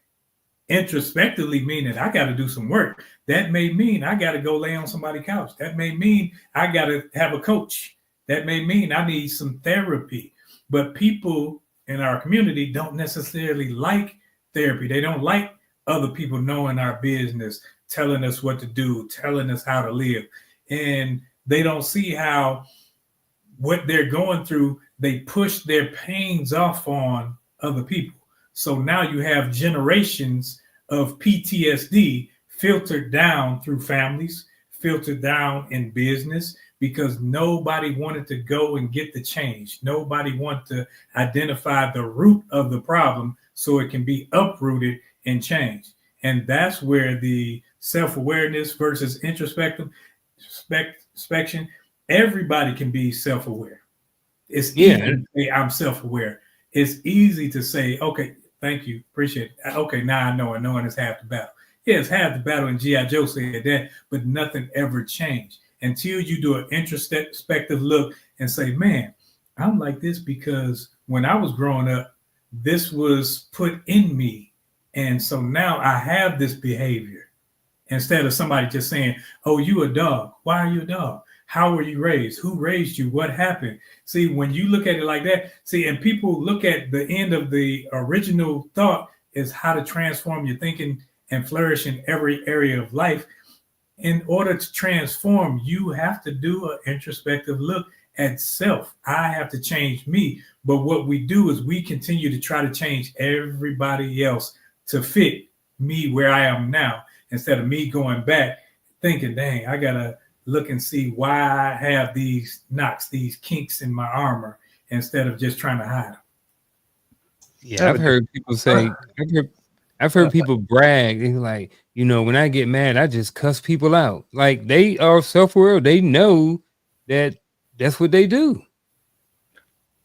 introspectively meaning I got to do some work. That may mean I got to go lay on somebody's couch. That may mean I got to have a coach. That may mean I need some therapy. But people in our community don't necessarily like therapy. They don't like other people knowing our business, telling us what to do, telling us how to live. And they don't see how what they're going through, they push their pains off on other people. So now you have generations of PTSD filtered down through families, filtered down in business, because nobody wanted to go and get the change. Nobody wanted to identify the root of the problem so it can be uprooted and changed. And that's where the self-awareness versus introspection, everybody can be self-aware. It's easy to say I'm self-aware. It's easy to say, okay, thank you, appreciate it. Okay, now I know, and knowing is half the battle. Yeah, it's half the battle, and G.I. Joe said that, but nothing ever changed until you do an introspective look and say, man, I'm like this because when I was growing up, this was put in me. And so now I have this behavior. Instead of somebody just saying, oh, you a dog. Why are you a dog? How were you raised? Who raised you? What happened? See, when you look at it like that, and people look at the end of the original thought is how to transform your thinking and flourish in every area of life. In order to transform, you have to do an introspective look at self. I have to change me. But what we do is we continue to try to change everybody else to fit me where I am now, instead of me going back thinking, dang, I got to look and see why I have these knocks, these kinks in my armor, instead of just trying to hide them. Yeah, I've heard people say, I've heard people brag. They're like, when I get mad, I just cuss people out. Like, they are self-aware. They know that that's what they do.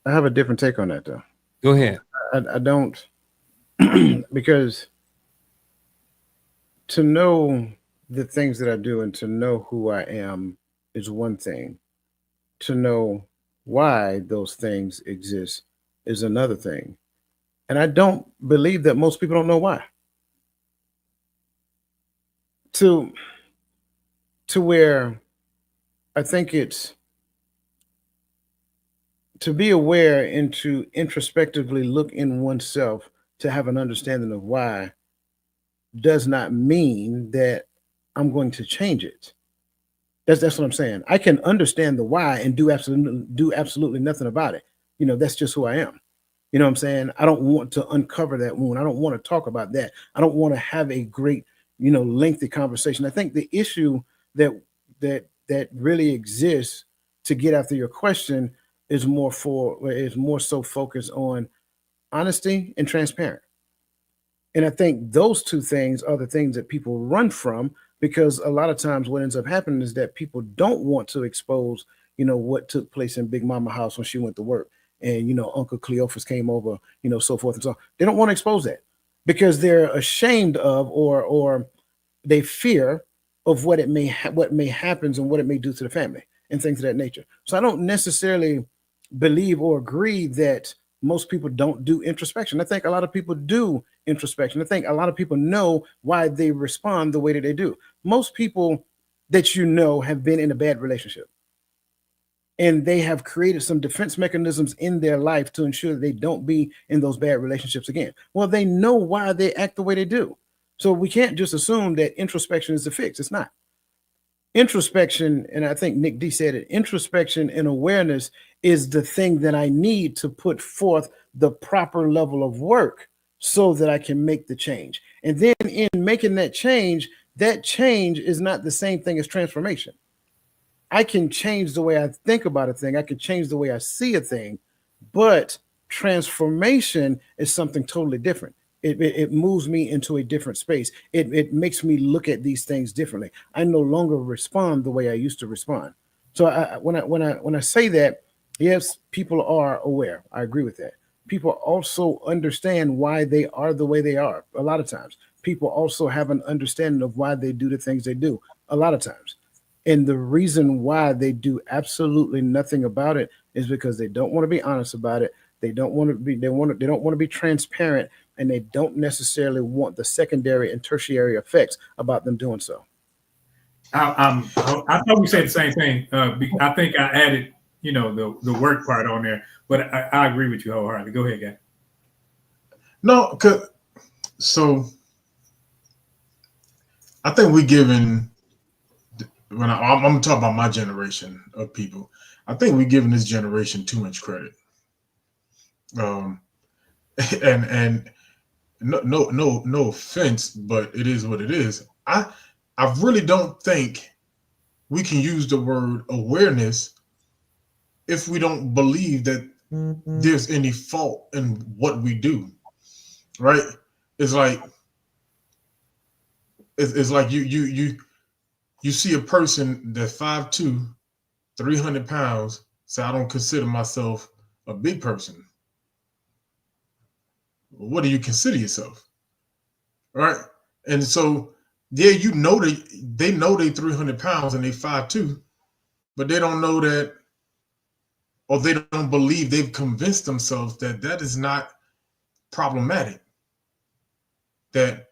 I have a different take on that, though. Go ahead. I don't, because to know the things that I do and to know who I am is one thing. To know why those things exist is another thing. And I don't believe that most people don't know why. To where I think it's to be aware and to introspectively look in oneself to have an understanding of why does not mean that I'm going to change it. That's what I'm saying. I can understand the why and do absolutely nothing about it. That's just who I am. You know what I'm saying? I don't want to uncover that wound. I don't want to talk about that. I don't want to have a great, lengthy conversation. I think the issue that really exists, to get after your question, is more so focused on honesty and transparent. And I think those two things are the things that people run from, because a lot of times what ends up happening is that people don't want to expose, what took place in Big Mama house when she went to work. And, Uncle Cleophas came over, so forth and so on. They don't want to expose that because they're ashamed of or they fear of what may happen and what it may do to the family and things of that nature. So I don't necessarily believe or agree that most people don't do introspection. I think a lot of people do introspection. I think a lot of people know why they respond the way that they do. Most people that have been in a bad relationship. And they have created some defense mechanisms in their life to ensure that they don't be in those bad relationships again. Well, they know why they act the way they do. So we can't just assume that introspection is the fix. It's not. Introspection, and I think Nick D said it, introspection and awareness is the thing that I need to put forth the proper level of work so that I can make the change. And then in making that change is not the same thing as transformation. I can change the way I think about a thing. I can change the way I see a thing, but transformation is something totally different. It moves me into a different space. It makes me look at these things differently. I no longer respond the way I used to respond. So when I say that, yes, people are aware. I agree with that. People also understand why they are the way they are. A lot of times, people also have an understanding of why they do the things they do. A lot of times. And the reason why they do absolutely nothing about it is because they don't want to be honest about it. They don't want to be transparent, and they don't necessarily want the secondary and tertiary effects about them doing so. I thought we said the same thing. I think I added, the work part on there, but I agree with you wholeheartedly. Go ahead, guy. No, so I think we're giving. When I'm talking about my generation of people, I think we're giving this generation too much credit. And no offense, but it is what it is. I really don't think we can use the word awareness if we don't believe that there's any fault in what we do. Right? It's like you see a person that's 5'2", 300 pounds, say, I don't consider myself a big person. What do you consider yourself? Right? And so, yeah, they know they 300 pounds and they 5'2", but they don't know that, or they don't believe, they've convinced themselves that that is not problematic. That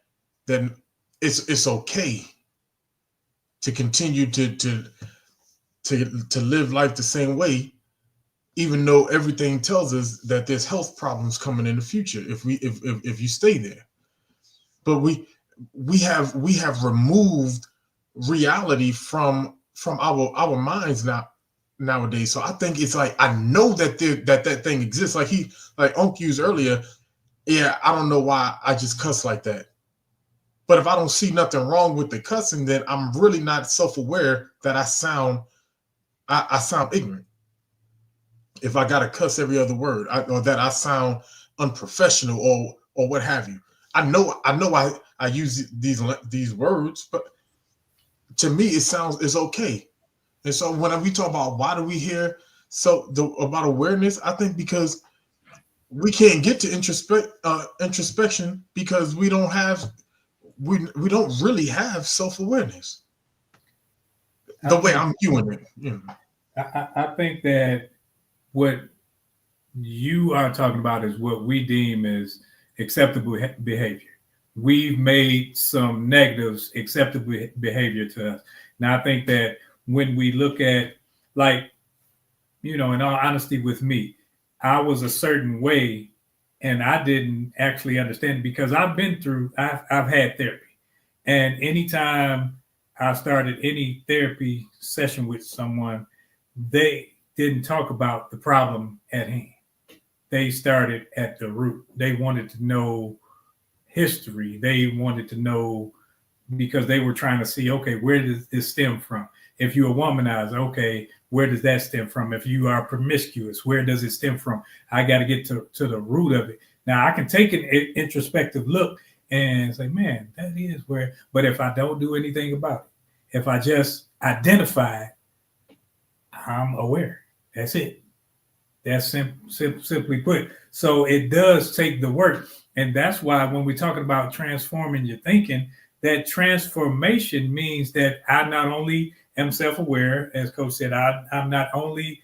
it's okay to continue to live life the same way, even though everything tells us that there's health problems coming in the future if you stay there. But we have removed reality from our minds nowadays. So I think it's like, I know that that thing exists. Like Unc used earlier. Yeah, I don't know why I just cuss like that. But if I don't see nothing wrong with the cussing, then I'm really not self-aware that I sound ignorant. If I gotta cuss every other word, or that I sound unprofessional, or what have you. I know I use these words, but to me it's okay. And so when we talk about why do we hear about awareness, I think because we can't get to introspection because we don't really have self-awareness the way I'm viewing it. You know. I think that what you are talking about is what we deem as acceptable behavior. We've made some negatives acceptable behavior to us. Now, I think that when we look at, like, in all honesty with me, I was a certain way and I didn't actually understand it because I've had therapy. And anytime I started any therapy session with someone, they didn't talk about the problem at hand. They started at the root. They wanted to know history. They wanted to know, because they were trying to see, okay, where does this stem from? If you're a womanizer, okay, where does that stem from? If you are promiscuous, where does it stem from? I got to get to the root of it. Now, I can take an introspective look and say, man, that is where, but if I don't do anything about it, if I just identify, I'm aware. That's it. That's simply put. So it does take the work. And that's why when we're talking about transforming your thinking, that transformation means that I not only am self-aware, as Coach said, I'm not only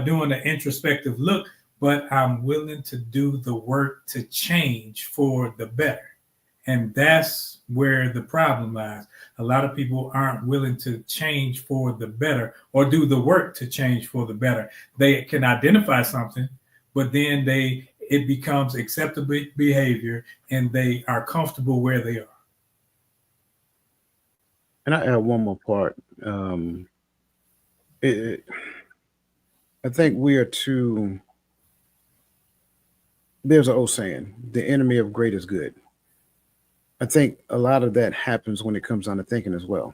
doing an introspective look, but I'm willing to do the work to change for the better. And that's where the problem lies. A lot of people aren't willing to change for the better or do the work to change for the better. They can identify something, but then it becomes acceptable behavior and they are comfortable where they are. And I add one more part. I think we are too. There's an old saying: "The enemy of great is good." I think a lot of that happens when it comes down to thinking as well.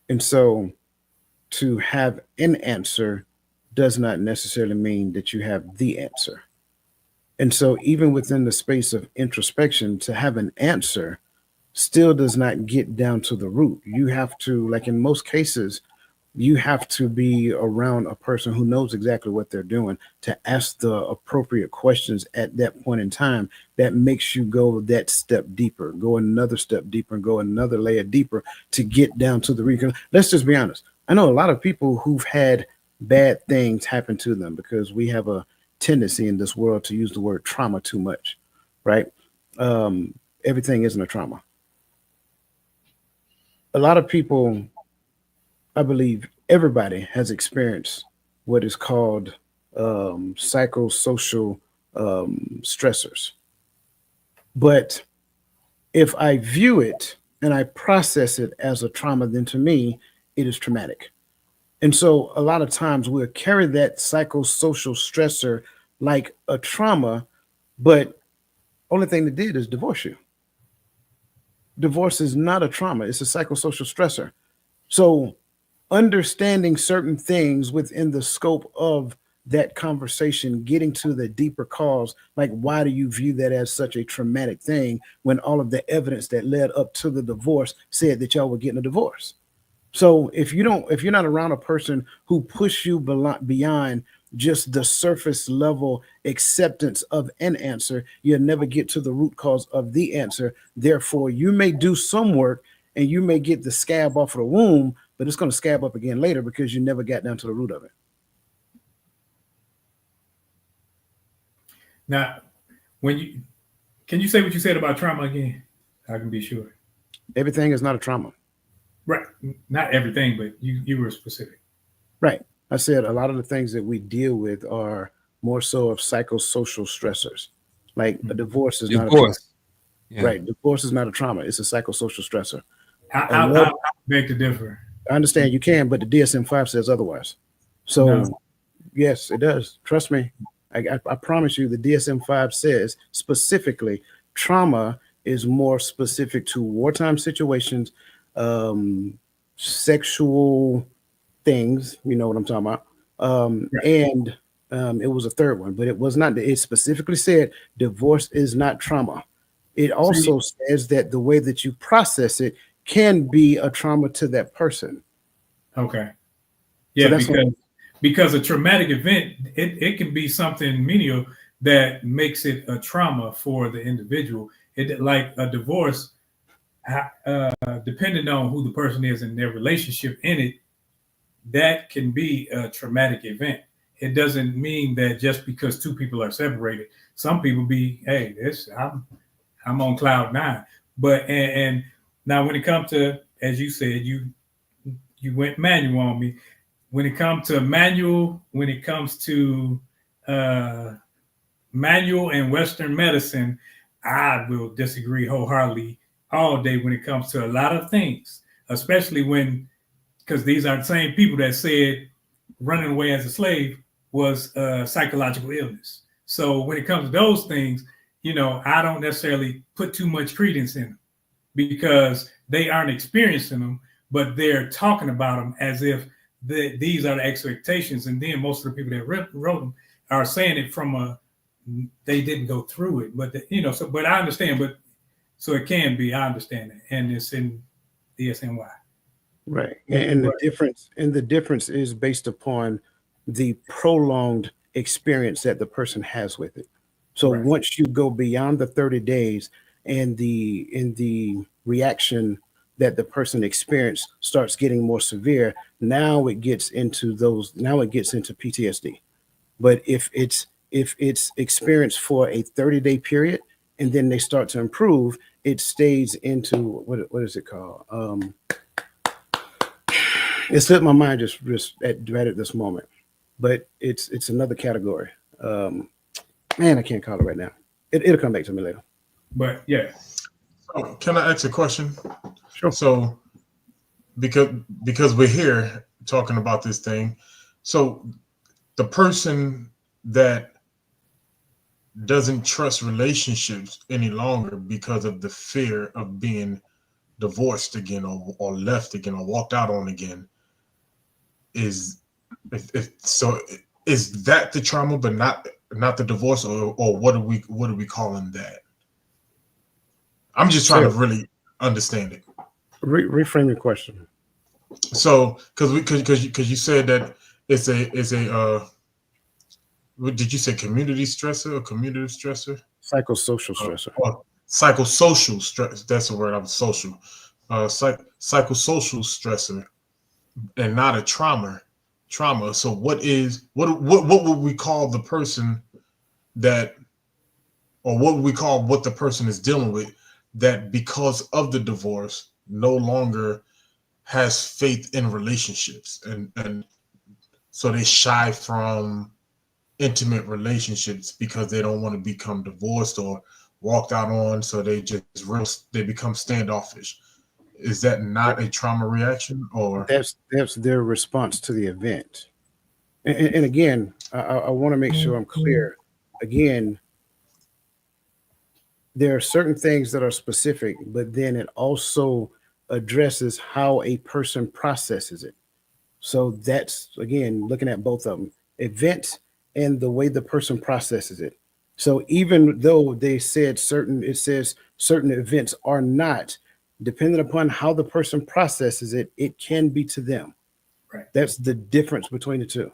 And so, to have an answer does not necessarily mean that you have the answer. And so, even within the space of introspection, to have an answer still does not get down to the root. You have to, like in most cases, you have to be around a person who knows exactly what they're doing to ask the appropriate questions at that point in time that makes you go that step deeper, go another step deeper, and go another layer deeper to get down to the root. Let's just be honest. I know a lot of people who've had bad things happen to them because we have a tendency in this world to use the word trauma too much, right? Everything isn't a trauma. A lot of people, I believe everybody has experienced what is called psychosocial stressors. But if I view it and I process it as a trauma, then to me, it is traumatic. And so a lot of times we'll carry that psychosocial stressor like a trauma, but only thing that did is divorce you. Divorce is not a trauma. It's a psychosocial stressor. So understanding certain things within the scope of that conversation, getting to the deeper cause, like why do you view that as such a traumatic thing when all of the evidence that led up to the divorce said that y'all were getting a divorce? So if you're not around a person who push you beyond just the surface level acceptance of an answer, you'll never get to the root cause of the answer. Therefore, you may do some work and you may get the scab off of the wound, but it's going to scab up again later because you never got down to the root of it. Now, can you say what you said about trauma again? I can be sure. Everything is not a trauma. Right. Not everything, but you were specific. Right. I said a lot of the things that we deal with are more so of psychosocial stressors. Like a divorce is not a trauma. Yeah. Right. Divorce is not a trauma. It's a psychosocial stressor. I beg to differ. I understand you can, but the DSM-5 says otherwise. So, yes, it does. Trust me. I promise you the DSM-5 says specifically trauma is more specific to wartime situations, sexual things, you know what I'm talking about. And it was a third one, but it was not. It specifically said divorce is not trauma. It also says that the way that you process it can be a trauma to that person. Okay. Yeah, so because a traumatic event, it can be something menial that makes it a trauma for the individual. It like a divorce, depending on who the person is and their relationship in it, that can be a traumatic event. It doesn't mean that just because two people are separated, some people be, hey, I'm on cloud nine. But and now when it comes to, as you said, you went manual on me. When it comes to manual and Western medicine, I will disagree wholeheartedly all day when it comes to a lot of things, especially because these are the same people that said running away as a slave was a psychological illness. So when it comes to those things, I don't necessarily put too much credence in them because they aren't experiencing them, but they're talking about them as if these are the expectations. And then most of the people that wrote them are saying it from they didn't go through it, but but I understand, but so it can be, I understand it. And it's in DSM-5. Right. And the difference is based upon the prolonged experience that the person has with it. So once you go beyond the 30 days and the reaction that the person experienced starts getting more severe, now it gets into PTSD. But if it's experienced for a 30-day period and then they start to improve, it stays into what is it called? It slipped my mind just right at this moment, but it's another category. Man, I can't call it right now. It'll come back to me later. But yeah. So can I ask a question? Sure. So because we're here talking about this thing, so the person that doesn't trust relationships any longer because of the fear of being divorced again or left again or walked out on again, is that the trauma, but not the divorce, or what are we calling that? I'm just trying to really understand it. Reframe your question. So because you said that it's a what did you say, community stressor or commutative stressor? Psychosocial stressor. Psychosocial stress. That's the word. I'm social. Psychosocial stressor, and not a trauma. So what would we call the person that, or what would we call what the person is dealing with that because of the divorce no longer has faith in relationships, and so they shy from intimate relationships because they don't want to become divorced or walked out on, so they become standoffish. Is that not a trauma reaction? Or that's their response to the event? And again, I want to make sure I'm clear. Again, there are certain things that are specific, but then it also addresses how a person processes it. So that's, again, looking at both of them, event and the way the person processes it. So even though it says certain events are not, depending upon how the person processes it, it can be to them. Right. That's the difference between the two.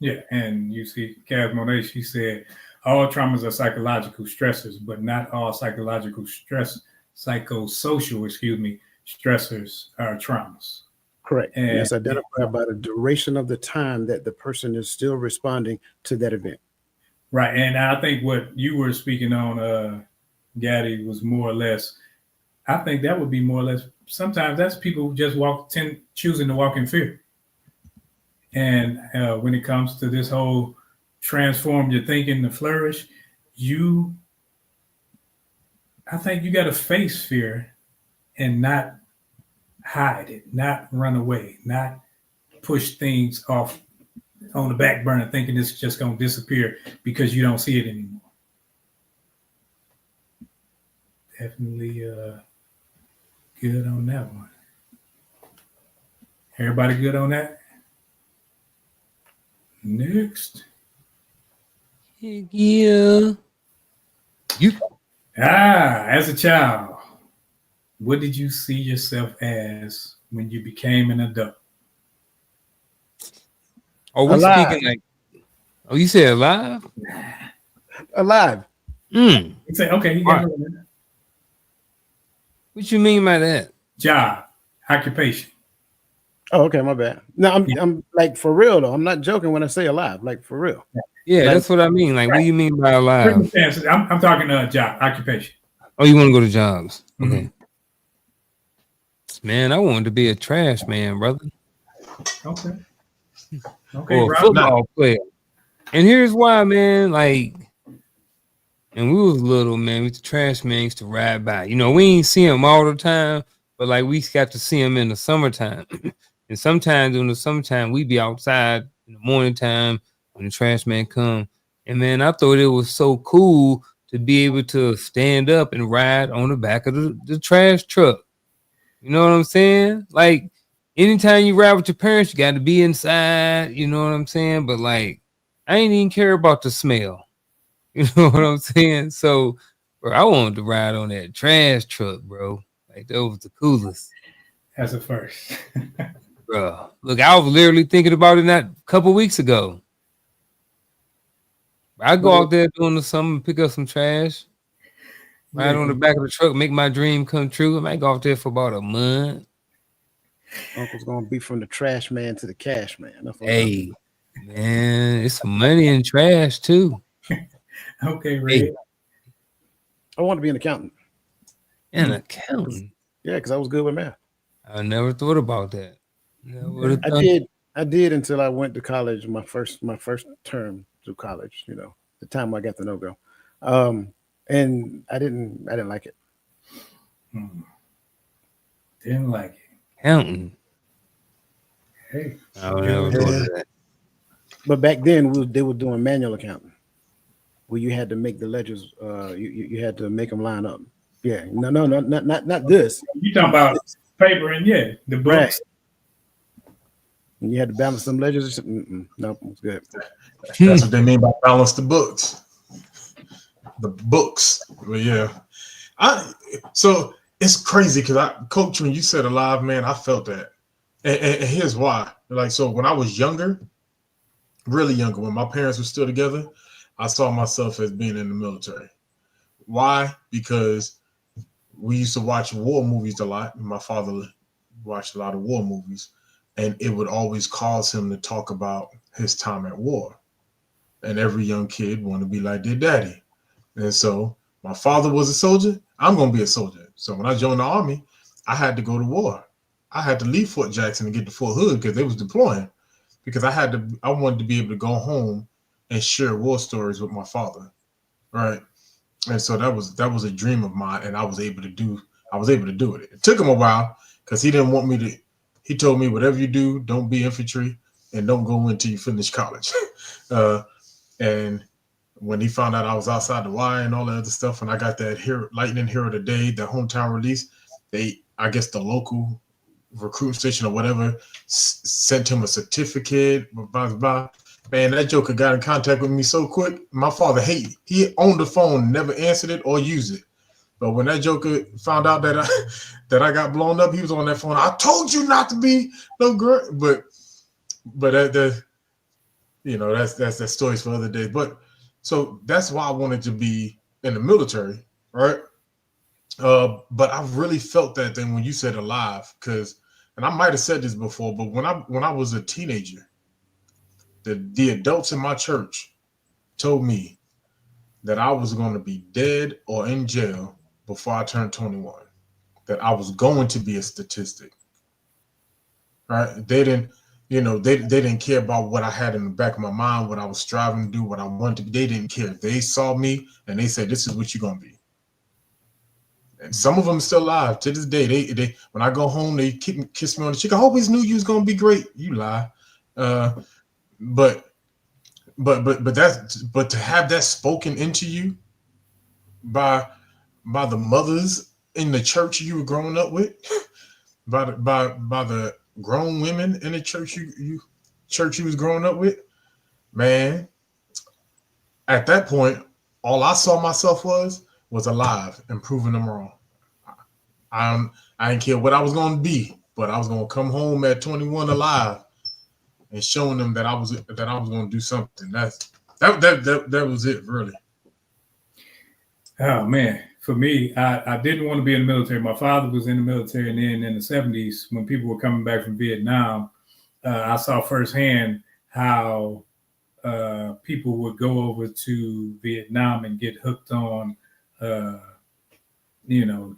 Yeah, and you see, Cav Monet, she said, all traumas are psychological stressors, but not all psychosocial stressors are traumas. Correct. And that's identified by the duration of the time that the person is still responding to that event. Right. And I think what you were speaking on, Gaddy, was more or less, I think that would be more or less, sometimes that's people who just choosing to walk in fear. And when it comes to this whole transform your thinking to flourish, I think you got to face fear and not hide it, not run away, not push things off on the back burner thinking it's just going to disappear because you don't see it anymore. Definitely good on that one. Everybody good on that? Next. Yeah. As a child, what did you see yourself as when you became an adult? Are we speaking like? Oh, you said alive? Alive. You say, okay, you got it. What you mean by that? Job, occupation. Oh, okay, my bad. No, I'm like, for real though. I'm not joking when I say alive, like for real. Yeah, like, that's what I mean. Like, what do you mean by alive? I'm talking job, occupation. Oh, you want to go to jobs? Okay. Man, I wanted to be a trash man, brother. Okay. Or a football player. And here's why, man. Like, and we was little, man. We the trash man used to ride by. You know, we ain't see him all the time, but like we got to see him in the summertime. And sometimes during the summertime, we be outside in the morning time when the trash man come. And man, I thought it was so cool to be able to stand up and ride on the back of the trash truck. You know what I'm saying? Like, anytime you ride with your parents, you got to be inside. You know what I'm saying? But like, I ain't even care about the smell. You know what I'm saying? So, bro, I wanted to ride on that trash truck, bro. Like, that was the coolest. As a first. Bro, look, I was literally thinking about it a couple weeks ago. I go out there doing the summer, pick up some trash, ride on the back of the truck, make my dream come true. I might go out there for about a month. Uncle's gonna be from the trash man to the cash man. Hey, man, it's some money in trash too. Okay, Ray. I wanted to be an accountant. An accountant. Yeah, because I was good with math. I never thought about that. Never would have I done. did until I went to college. My first term through college. You know, the time I got the no-go, and I didn't like it. Didn't like it. Accountant. Hey, I would never thought of that. But back then, they were doing manual accounting, where you had to make the ledgers. You had to make them line up. Yeah, no, not this. You talking about paper and the books. Right. And you had to balance some ledgers or something. No, it's good. That's what they mean by balance the books. The books. But yeah. So it's crazy because Coach, when you said alive, man, I felt that. And here's why. Like, so when I was younger, really younger, when my parents were still together, I saw myself as being in the military. Why? Because we used to watch war movies a lot. My father watched a lot of war movies, and it would always cause him to talk about his time at war. And every young kid wanted to be like their daddy. And so my father was a soldier. I'm going to be a soldier. So when I joined the Army, I had to go to war. I had to leave Fort Jackson and get to Fort Hood because they was deploying. Because I wanted to be able to go home and share war stories with my father. Right. And so that was a dream of mine, and I was able to do it. It took him a while because he didn't want me to. He told me, whatever you do, don't be infantry and don't go until you finish college. And when he found out I was outside the wire and all that other stuff, and I got that Lightning Hero of the Day, the hometown release, I guess the local recruiting station or whatever sent him a certificate, blah, blah, blah. Man, that joker got in contact with me so quick. My father he owned the phone, never answered it or used it. But when that joker found out that I got blown up, he was on that phone. I told you not to be no girl. But that that's stories for other days. But so that's why I wanted to be in the military, right? But I really felt that thing when you said alive, and I might have said this before, but when I was a teenager, the adults in my church told me that I was going to be dead or in jail before I turned 21, that I was going to be a statistic. Right? They didn't care about what I had in the back of my mind, what I was striving to do, what I wanted to be. They didn't care. They saw me and they said, this is what you're going to be. And some of them are still alive to this day. They when I go home, they kiss me on the cheek. I always knew you was going to be great. You lie. But to have that spoken into you by the mothers in the church you were growing up with, by the grown women in the church you was growing up with, man, at that point, all I saw myself was alive and proving them wrong. I didn't care what I was going to be, but I was going to come home at 21 alive and showing them that I was going to do something. That was it, really. Oh man, for me, I didn't want to be in the military. My father was in the military, and then in the 70s, when people were coming back from Vietnam, I saw firsthand how people would go over to Vietnam and get hooked on,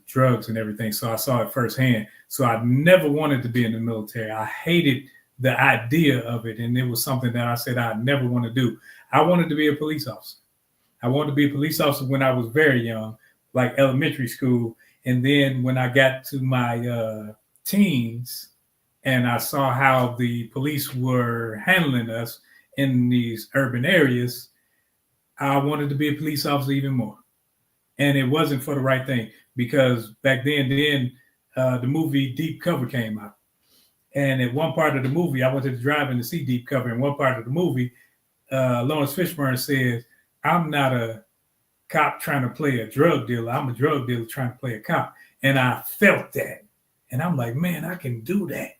drugs and everything. So I saw it firsthand. So I never wanted to be in the military. I hated the idea of it. And it was something that I said I never want to do. I wanted to be a police officer. I wanted to be a police officer when I was very young, like elementary school. And then when I got to my teens and I saw how the police were handling us in these urban areas, I wanted to be a police officer even more. And it wasn't for the right thing, because back then the movie Deep Cover came out. And at one part of the movie, I went to the drive-in to see Deep Cover. In one part of the movie, Lawrence Fishburne says, I'm not a cop trying to play a drug dealer. I'm a drug dealer trying to play a cop. And I felt that. And I'm like, man, I can do that.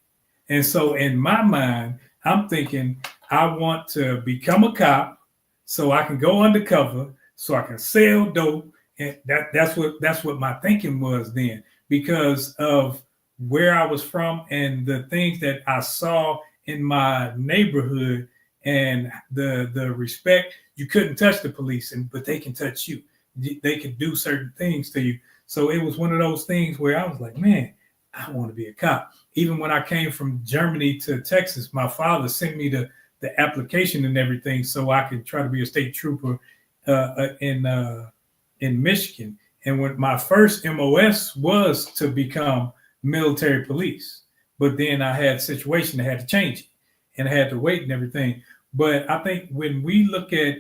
And so in my mind, I'm thinking I want to become a cop so I can go undercover, so I can sell dope. And that's what my thinking was then, because of where I was from and the things that I saw in my neighborhood and the respect. You couldn't touch the police, but they can touch you. they could do certain things to you. So it was one of those things where I was like, man, I want to be a cop. Even when I came from Germany to Texas, my father sent me the application and everything so I could try to be a state trooper in Michigan. And when my first MOS was to become military police, but then I had a situation that had to change it, and I had to wait and everything. But I think when we look at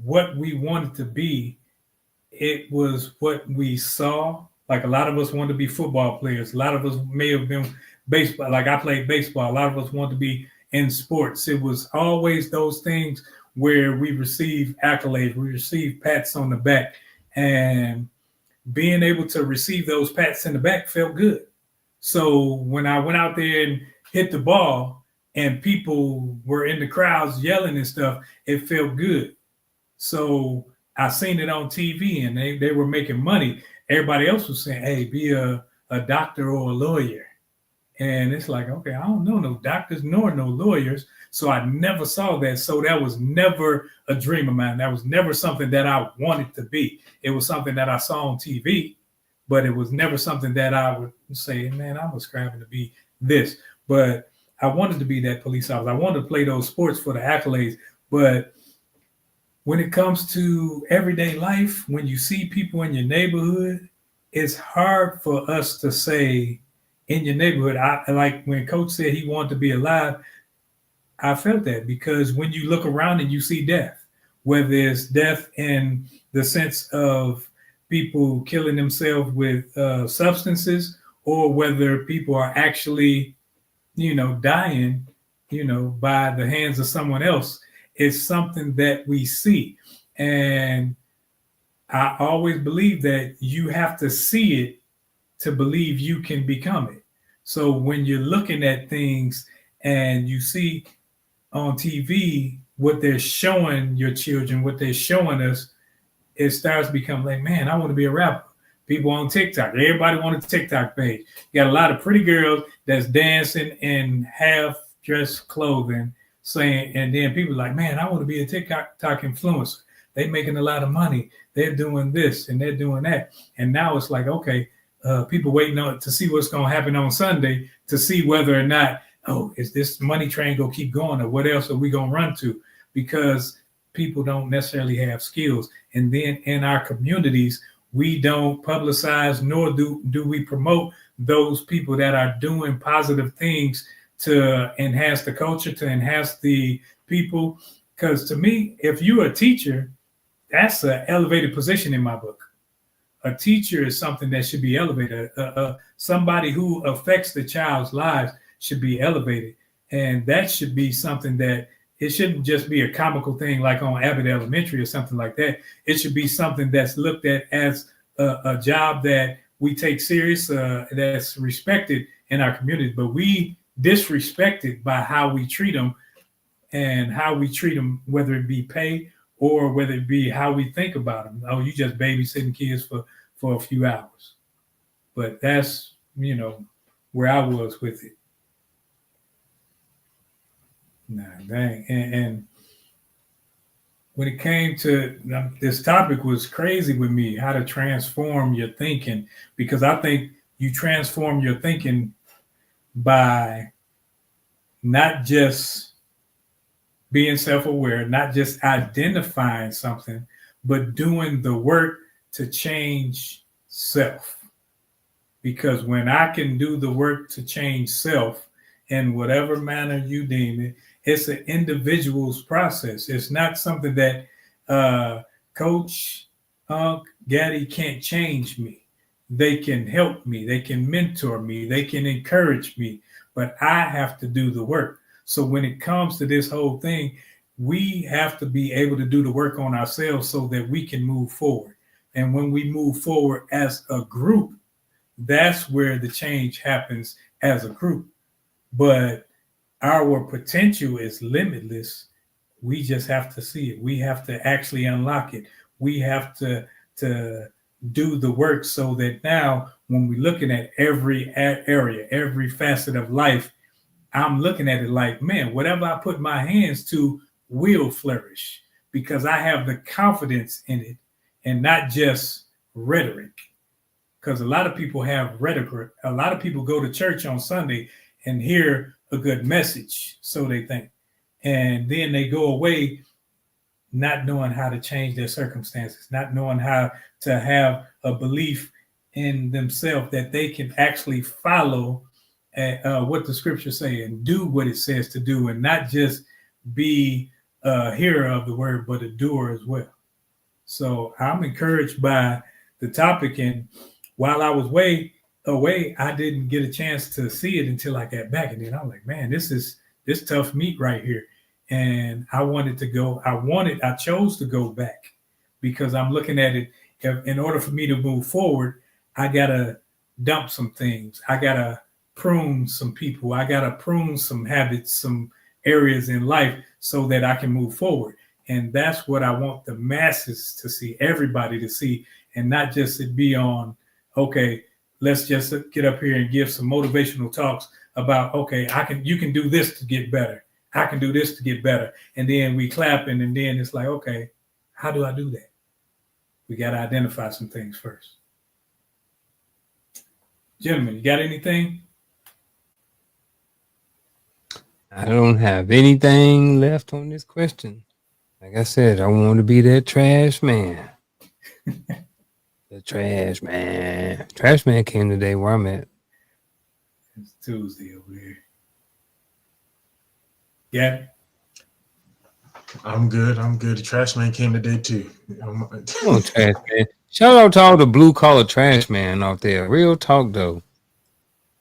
what we wanted to be, it was what we saw. Like a lot of us wanted to be football players. A lot of us may have been baseball. Like I played baseball. A lot of us wanted to be in sports. It was always those things where we receive accolades, we receive pats on the back, and being able to receive those pats in the back felt good. So when I went out there and hit the ball and people were in the crowds yelling and stuff, it felt good. So I seen it on TV and they were making money. Everybody else was saying, hey, be a doctor or a lawyer. And it's like, okay, I don't know no doctors nor no lawyers. So I never saw that. So that was never a dream of mine. That was never something that I wanted to be. It was something that I saw on TV, but it was never something that I would say, man, I was striving to be this. But I wanted to be that police officer. I wanted to play those sports for the accolades. But when it comes to everyday life, when you see people in your neighborhood, it's hard for us to say in your neighborhood. I like when Coach said he wanted to be alive, I felt that because when you look around and you see death, whether it's death in the sense of people killing themselves with substances, or whether people are actually, dying, by the hands of someone else, it's something that we see. And I always believe that you have to see it to believe you can become it. So when you're looking at things and you see on TV what they're showing your children, what they're showing us, it starts to become like, man, I want to be a rapper. People on TikTok, everybody on a TikTok page. You got a lot of pretty girls that's dancing in half-dressed clothing, saying, and then people like, man, I want to be a TikTok influencer. They're making a lot of money. They're doing this and they're doing that. And now it's like, okay, people waiting on to see what's going to happen on Sunday to see whether or not, oh, is this money train going to keep going, or what else are we going to run to? Because people don't necessarily have skills. And then in our communities, we don't publicize nor do we promote those people that are doing positive things to enhance the culture, to enhance the people. Because to me, if you're a teacher, that's an elevated position in my book. A teacher is something that should be elevated. Somebody who affects the child's lives should be elevated. And that should be something that it shouldn't just be a comical thing like on Abbott Elementary or something like that. It should be something that's looked at as a job that we take serious, that's respected in our community. But we disrespect it by how we treat them, and how we treat them, whether it be pay or whether it be how we think about them. Oh, you just babysitting kids for a few hours. But that's, where I was with it. Nah, dang. And when it came to this topic was crazy with me, how to transform your thinking, because I think you transform your thinking by not just being self-aware, not just identifying something, but doing the work to change self. Because when I can do the work to change self in whatever manner you deem it, it's an individual's process. It's not something that Coach Gaddy can't change me. They can help me. They can mentor me. They can encourage me. But I have to do the work. So when it comes to this whole thing, we have to be able to do the work on ourselves so that we can move forward. And when we move forward as a group, that's where the change happens as a group. But our potential is limitless. We just have to see it. We have to actually unlock it. We have to do the work so that now when we're looking at every area, every facet of life, I'm looking at it like, man, whatever I put my hands to will flourish. because I have the confidence in it and not just rhetoric. Because a lot of people have rhetoric. A lot of people go to church on Sunday and hear a good message, so they think. And then they go away not knowing how to change their circumstances, not knowing how to have a belief in themselves that they can actually follow what the scriptures say and do what it says to do, and not just be a hearer of the word, but a doer as well. So I'm encouraged by the topic. And while I was way away, I didn't get a chance to see it until I got back. And then I was like, man, this tough meat right here. And I wanted to go. I chose to go back because I'm looking at it. In order for me to move forward, I gotta dump some things. I gotta prune some people. I gotta prune some habits, some areas in life, so that I can move forward. And that's what I want the masses to see, everybody to see, and not just it be on, okay, let's just get up here and give some motivational talks about, okay, you can do this to get better. I can do this to get better. And then we clapping, and then it's like, okay, how do I do that? We got to identify some things first. Gentlemen, you got anything? I don't have anything left on this question. Like I said, I want to be that trash man. The trash man. Trash man came today where I'm at. It's Tuesday over here. Yeah. I'm good. The trash man came today too. Come on, trash man. Shout out to all the blue collar trash man out there. Real talk though.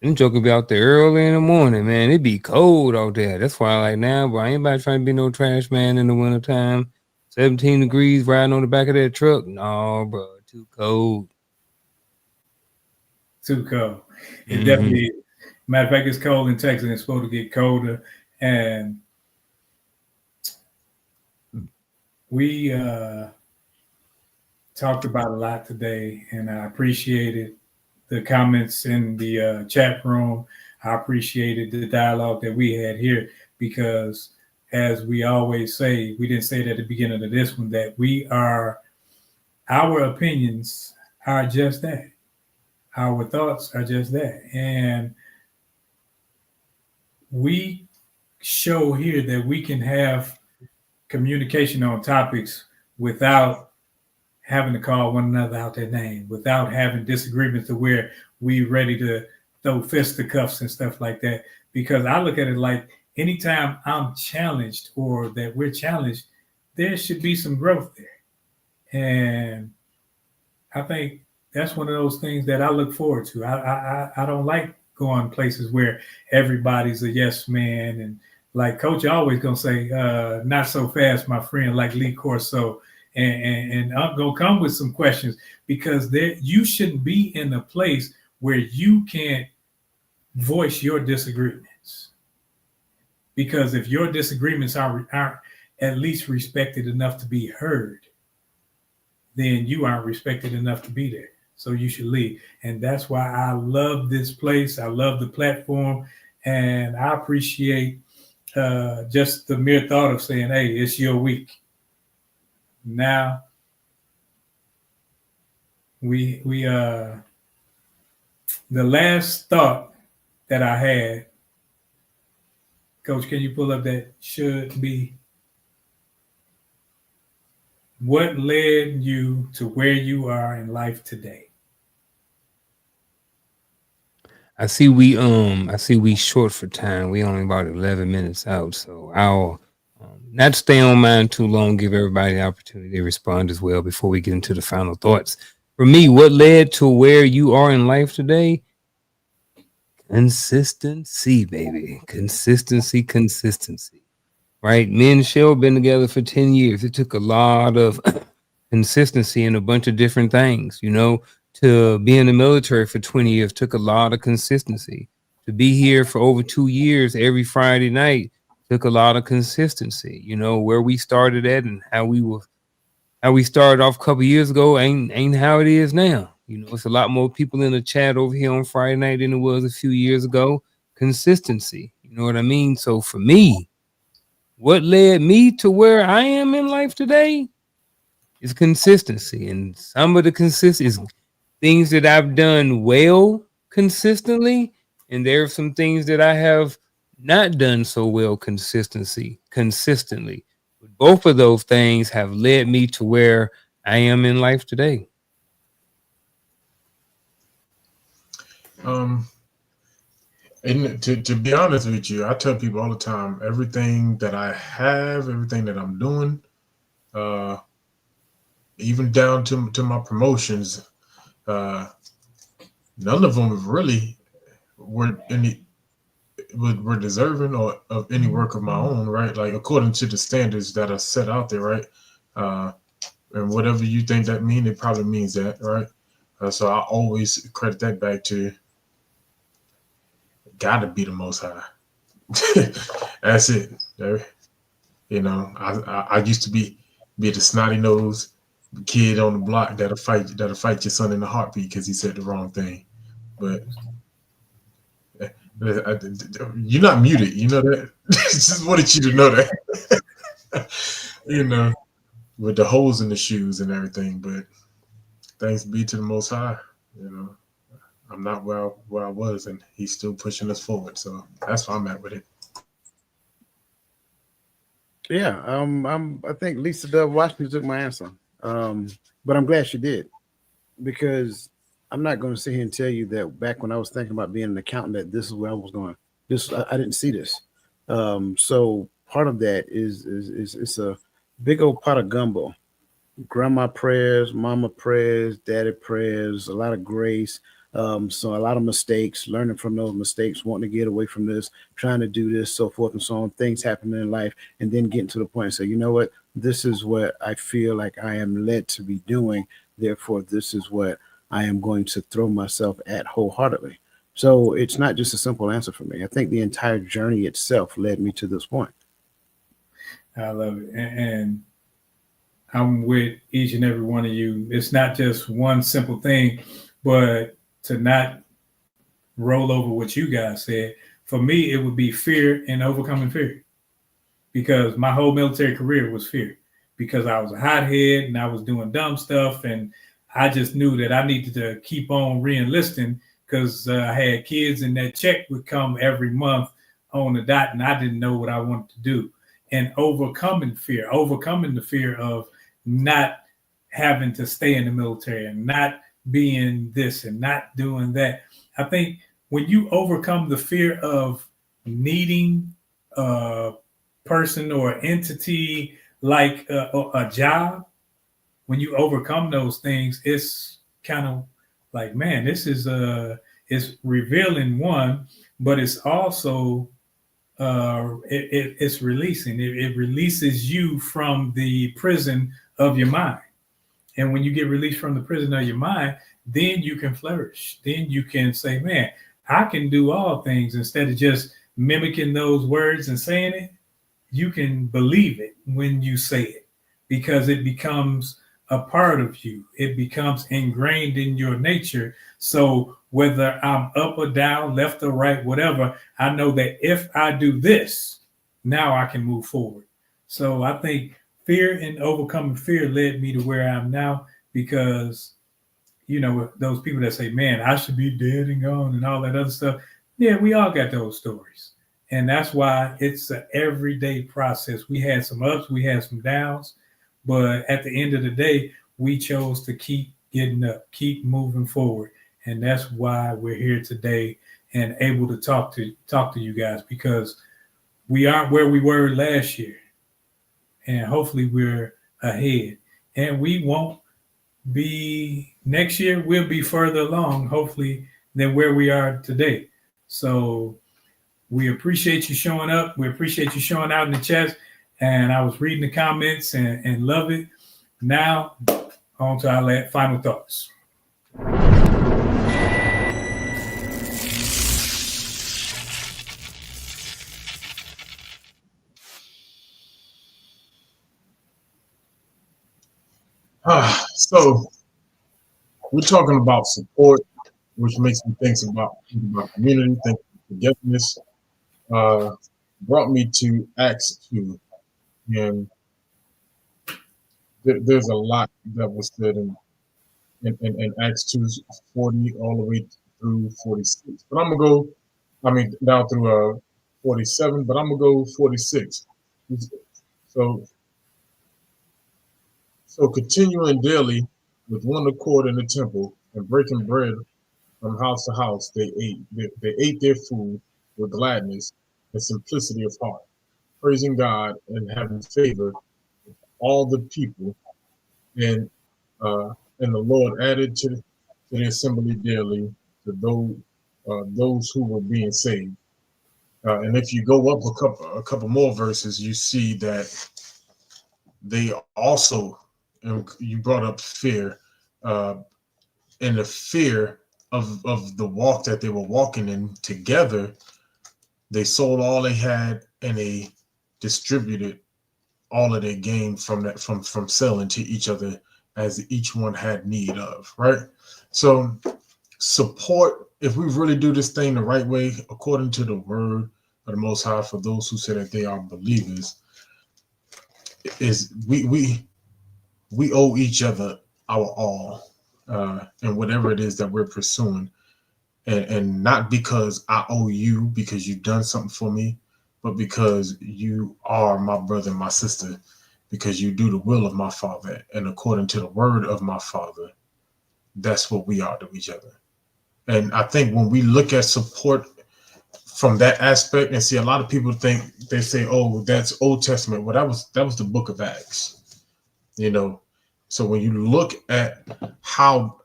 Them jokers be out there early in the morning, man. It be cold out there. That's why like now, bro, I ain't about trying to be no trash man in the wintertime. 17 degrees riding on the back of that truck. No, bro, too cold. Too cold. It definitely is. Matter of fact, it's cold in Texas and it's supposed to get colder. And we talked about a lot today, and I appreciated the comments in the chat room. I appreciated the dialogue that we had here, because as we always say, we didn't say it at the beginning of this one, that our opinions are just that. Our thoughts are just that. And we show here that we can have communication on topics without having to call one another out their name, without having disagreements to where we ready to throw fisticuffs and stuff like that. Because I look at it like anytime I'm challenged or that we're challenged, there should be some growth there. And I think that's one of those things that I look forward to. I don't like going places where everybody's a yes man, and like Coach always gonna say, not so fast, my friend, like Lee Corso. And I'm gonna come with some questions, because you shouldn't be in a place where you can't voice your disagreements. Because if your disagreements aren't at least respected enough to be heard, then you aren't respected enough to be there. So you should leave. And that's why I love this place. I love the platform, and I appreciate just the mere thought of saying, hey, it's your week. Now we the last thought that I had, Coach, can you pull up that should be? What led you to where you are in life today? I see we short for time. We only about 11 minutes out, so I'll not stay on mine too long. Give everybody the opportunity to respond as well before we get into the final thoughts. For me, what led to where you are in life today? Consistency, baby. Consistency. Right? Me and Shell been together for 10 years. It took a lot of consistency in a bunch of different things, to be in the military for 20 years took a lot of consistency. To be here for over 2 years every Friday night took a lot of consistency. Where we started at and how we started off a couple years ago ain't how it is now. It's a lot more people in the chat over here on Friday night than it was a few years ago. Consistency. You know what I mean? So for me, what led me to where I am in life today is consistency. And some of the consistency is things that I've done well consistently, and there are some things that I have not done so well consistently. But both of those things have led me to where I am in life today. And to be honest with you, I tell people all the time, everything that I have, everything that I'm doing, even down to my promotions, none of them really were were deserving or of any work of my own, right? Like according to the standards that are set out there, right? And whatever you think that means, it probably means that, right? So I always credit that back to gotta be the Most High. That's it. You know, I used to be the snotty nosed kid on the block that'll fight your son in a heartbeat because he said the wrong thing. But you're not muted. You know that. Just wanted you to know that. You know, with the holes in the shoes and everything. But thanks be to the Most High. You know, I'm not where I was, and He's still pushing us forward. So that's where I'm at with it. Yeah, I think Lisa Dove Washington took my answer, but I'm glad she did, because I'm not going to sit here and tell you that back when I was thinking about being an accountant, that this is where I was going. I didn't see this. So part of that is it's a big old pot of gumbo. Grandma prayers, mama prayers, daddy prayers, a lot of grace. So a lot of mistakes, learning from those mistakes, wanting to get away from this, trying to do this, so forth and so on, things happening in life, and then getting to the point and say, you know what, this is what I feel like I am led to be doing. Therefore, this is what I am going to throw myself at wholeheartedly. So it's not just a simple answer for me. I think the entire journey itself led me to this point. I love it. And I'm with each and every one of you. It's not just one simple thing, but to not roll over what you guys said. For me, it would be fear and overcoming fear, because my whole military career was fear, because I was a hothead and I was doing dumb stuff, and I just knew that I needed to keep on re-enlisting because I had kids and that check would come every month on the dot, and I didn't know what I wanted to do. And overcoming the fear of not having to stay in the military and not being this and not doing that. I think when you overcome the fear of needing a person or entity like a job, when you overcome those things, it's kind of like, man, this is it's revealing, one, but it's also it's releasing. It releases you from the prison of your mind. And when you get released from the prison of your mind, then you can flourish. Then you can say, man, I can do all things. Instead of just mimicking those words and saying it, you can believe it when you say it, because it becomes a part of you. It becomes ingrained in your nature. So whether I'm up or down, left or right, whatever, I know that if I do this, now I can move forward. So I think fear and overcoming fear led me to where I am now, because, you know, those people that say, man, I should be dead and gone and all that other stuff. Yeah, we all got those stories. And that's why it's an everyday process. We had some ups, we had some downs, but at the end of the day, we chose to keep getting up, keep moving forward. And that's why we're here today and able to talk to you guys, because we aren't where we were last year. And hopefully we're ahead. And we won't be next year, we'll be further along, hopefully, than where we are today. So we appreciate you showing up. We appreciate you showing out in the chat. And I was reading the comments and love it. Now, on to our final thoughts. So we're talking about support, which makes me think about community, think forgiveness. Brought me to Acts 2. And there's a lot that was said in Acts 2:40 all the way through 46. But I'm gonna go, I mean, down through 47, but I'm gonna go 46. So so continuing daily with one accord in the temple and breaking bread from house to house, they ate their food with gladness and simplicity of heart, praising God and having favor with all the people. And and the Lord added to the assembly daily to those who were being saved. And if you go up a couple more verses, you see that they also, and you brought up fear, uh, and the fear of the walk that they were walking in together. They sold all they had and they distributed all of their gain from that from selling to each other as each one had need of, right? So support, if we really do this thing the right way according to the word of the Most High, for those who say that they are believers, is we owe each other our all, and whatever it is that we're pursuing, and not because I owe you because you've done something for me, but because you are my brother and my sister, because you do the will of my Father, and according to the word of my Father, that's what we are to each other. And I think when we look at support from that aspect, and see, a lot of people think, they say, "Oh, that's Old Testament." Well, that was the Book of Acts, you know. So when you look at how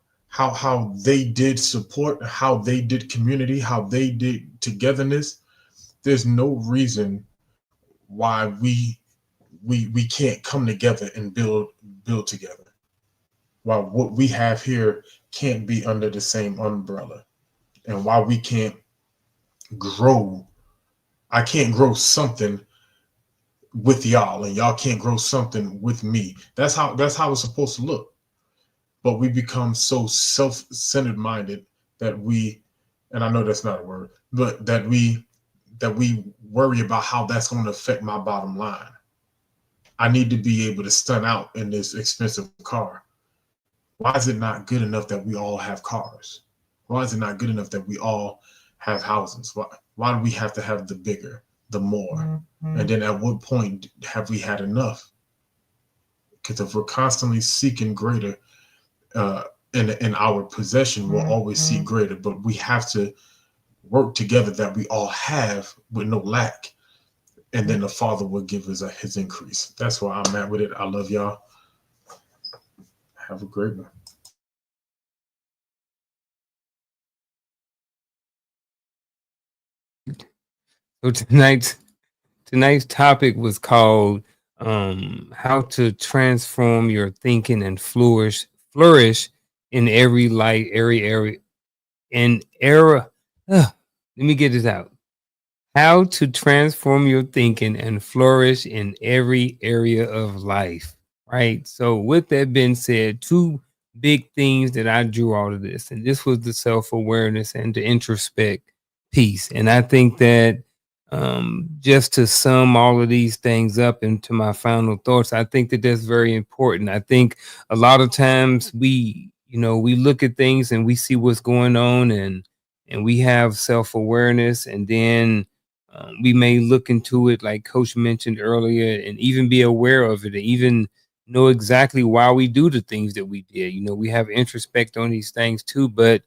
they did support, how they did community, how they did togetherness, there's no reason why we can't come together and build together. While what we have here can't be under the same umbrella, and why we can't grow, I can't grow something with y'all, and y'all can't grow something with me. That's how it's supposed to look. But we become so self-centered minded that we, and I know that's not a word, but that we worry about how that's going to affect my bottom line. I need to be able to stun out in this expensive car. Why is it not good enough that we all have cars? Why is it not good enough that we all have houses? Why do we have to have the bigger, the more? Mm-hmm. And then at what point have we had enough? Because if we're constantly seeking greater, in our possession, we'll always seek greater, but we have to work together that we all have with no lack. And then the Father will give us his increase. That's where I'm at with it. I love y'all. Have a great one. So tonight's topic was called how to transform your thinking and flourish in every light area in era. Let me get this out. How to transform your thinking and flourish in every area of life. Right. So with that being said, two big things that I drew out of this, and this was the self-awareness and the introspect piece. And I think that just to sum all of these things up into my final thoughts, I think that that's very important. I think a lot of times we look at things and we see what's going on, and we have self-awareness, and then we may look into it, like Coach mentioned earlier, and even be aware of it, and even know exactly why we do the things that we did. We have introspect on these things too, but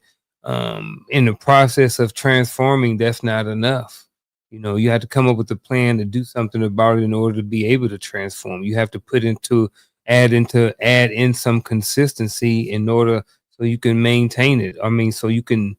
in the process of transforming, that's not enough. You have to come up with a plan to do something about it in order to be able to transform. You have to add in some consistency in order so you can maintain it. I mean, so you can,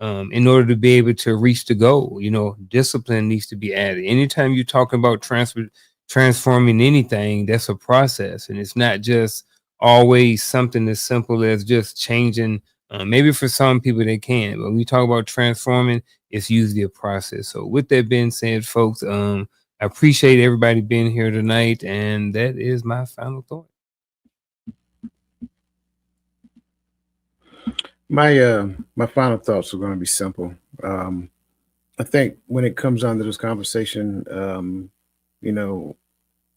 in order to be able to reach the goal, discipline needs to be added. Anytime you're talking about transforming anything, that's a process, and it's not just always something as simple as just changing. Maybe for some people they can, but when we talk about transforming, it's usually a process. So with that being said, folks, I appreciate everybody being here tonight, and that is my final thought. My final thoughts are going to be simple. I think when it comes down to this conversation,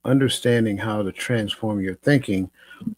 understanding how to transform your thinking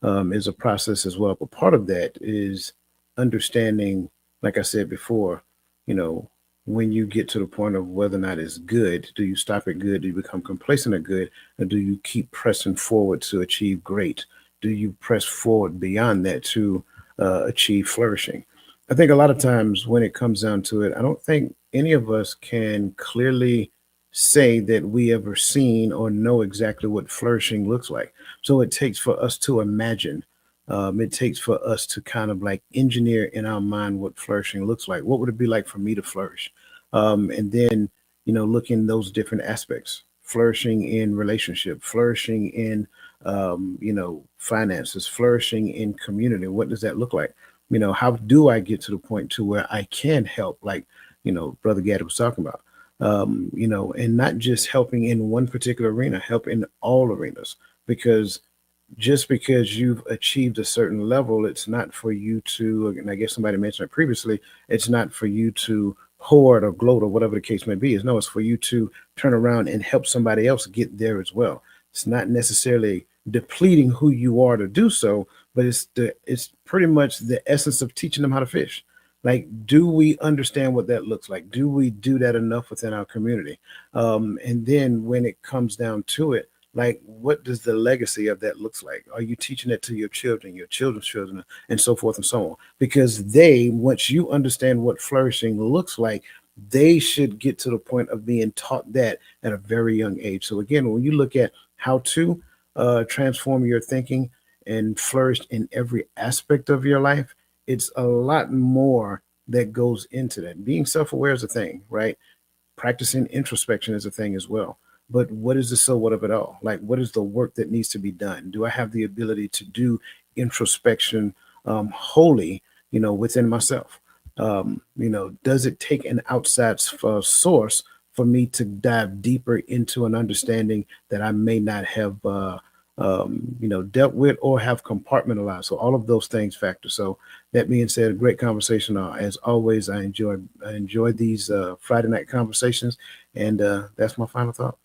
is a process as well. But part of that is understanding, like I said before, you know, when you get to the point of whether or not it's good, do you stop at good? Do you become complacent at good? Or do you keep pressing forward to achieve great? Do you press forward beyond that to achieve flourishing? I think a lot of times when it comes down to it, I don't think any of us can clearly say that we ever seen or know exactly what flourishing looks like. So it takes for us to imagine. It takes for us to kind of like engineer in our mind what flourishing looks like. What would it be like for me to flourish? And then, you know, look in those different aspects. Flourishing in relationship, flourishing in, you know, finances, flourishing in community. What does that look like? You know, how do I get to the point to where I can help, like, you know, Brother Gaddy was talking about, you know, and not just helping in one particular arena, help in all arenas, because just because you've achieved a certain level, it's not for you to, and I guess somebody mentioned it previously, it's not for you to hoard or gloat or whatever the case may be. It's for you to turn around and help somebody else get there as well. It's not necessarily depleting who you are to do so, but it's pretty much the essence of teaching them how to fish. Like, do we understand what that looks like? Do we do that enough within our community? And then when it comes down to it, like, what does the legacy of that looks like? Are you teaching it to your children, your children's children, and so forth and so on? Because once you understand what flourishing looks like, they should get to the point of being taught that at a very young age. So again, when you look at how to transform your thinking and flourish in every aspect of your life, it's a lot more that goes into that. Being self-aware is a thing, right? Practicing introspection is a thing as well. But what is the so what of it all? Like, what is the work that needs to be done? Do I have the ability to do introspection wholly, you know, within myself? You know, does it take an outside source for me to dive deeper into an understanding that I may not have, you know, dealt with or have compartmentalized? So all of those things factor. So that being said, a great conversation. As always, I enjoy these Friday night conversations, and that's my final thought.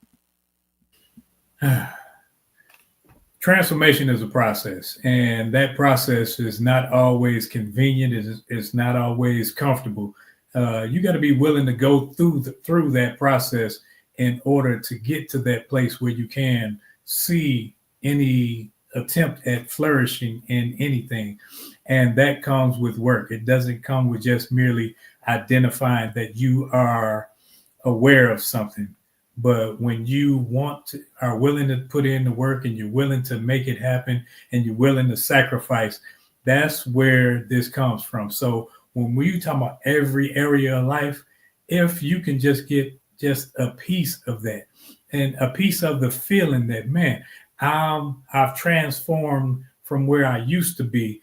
Transformation is a process, and that process is not always convenient. It's not always comfortable. You got to be willing to go through that process in order to get to that place where you can see any attempt at flourishing in anything. And that comes with work. It doesn't come with just merely identifying that you are aware of something. But when you are willing to put in the work, and you're willing to make it happen, and you're willing to sacrifice, that's where this comes from. So when we talk about every area of life, if you can just get just a piece of that, and a piece of the feeling that, man, I've transformed from where I used to be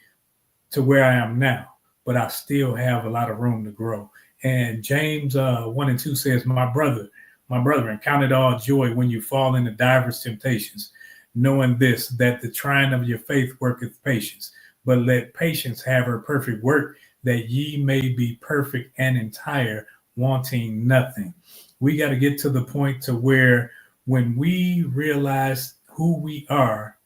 to where I am now, but I still have a lot of room to grow. And James 1:2 says, my brethren, count it all joy when you fall into diverse temptations, knowing this, that the trying of your faith worketh patience. But let patience have her perfect work, that ye may be perfect and entire, wanting nothing. We got to get to the point to where when we realize who we are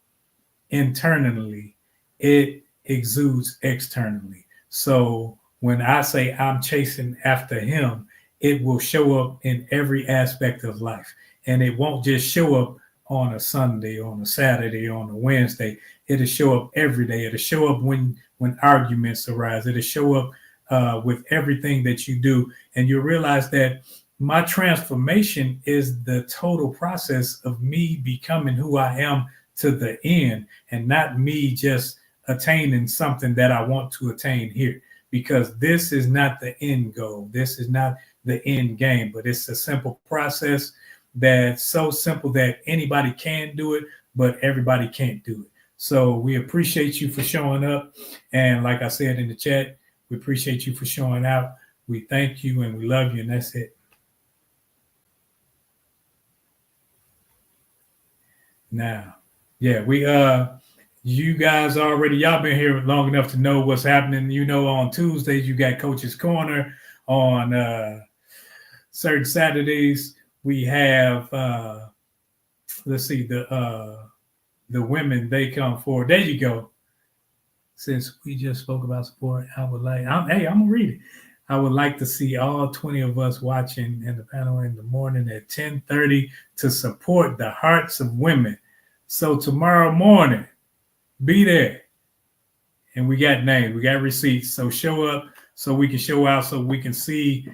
internally, it exudes externally. So when I say I'm chasing after him, it will show up in every aspect of life. And it won't just show up on a Sunday, on a Saturday, on a Wednesday. It'll show up every day. It'll show up when arguments arise. It'll show up with everything that you do. And you'll realize that my transformation is the total process of me becoming who I am to the end, and not me just attaining something that I want to attain here. Because this is not the end goal. This is not the end game, but it's a simple process that's so simple that anybody can do it, but everybody can't do it. So we appreciate you for showing up. And like I said in the chat, we appreciate you for showing out. We thank you and we love you. And that's it. Now, yeah, you guys y'all been here long enough to know what's happening. You know, on Tuesdays, you got Coach's Corner. On certain Saturdays, we have let's see, the women, they come forward. There you go. Since we just spoke about support, I'm gonna read it. I would like to see all 20 of us watching in the panel in the morning at 10:30 to support the hearts of women. So tomorrow morning, be there. And we got names, we got receipts. So show up so we can show out, so we can see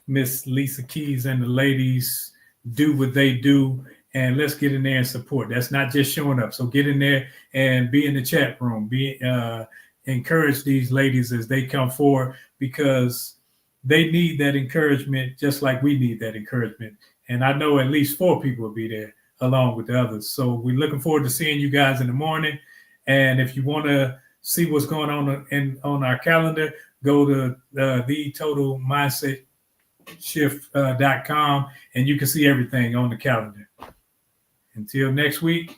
Miss Lisa Keys and the ladies do what they do. And let's get in there and support. That's not just showing up. So get in there and be in the chat room. Encourage these ladies as they come forward, because they need that encouragement just like we need that encouragement. And I know at least 4 people will be there along with the others. So we're looking forward to seeing you guys in the morning. And if you want to see what's going on our calendar, go to the Total Mindset Shift.com and you can see everything on the calendar. Until next week,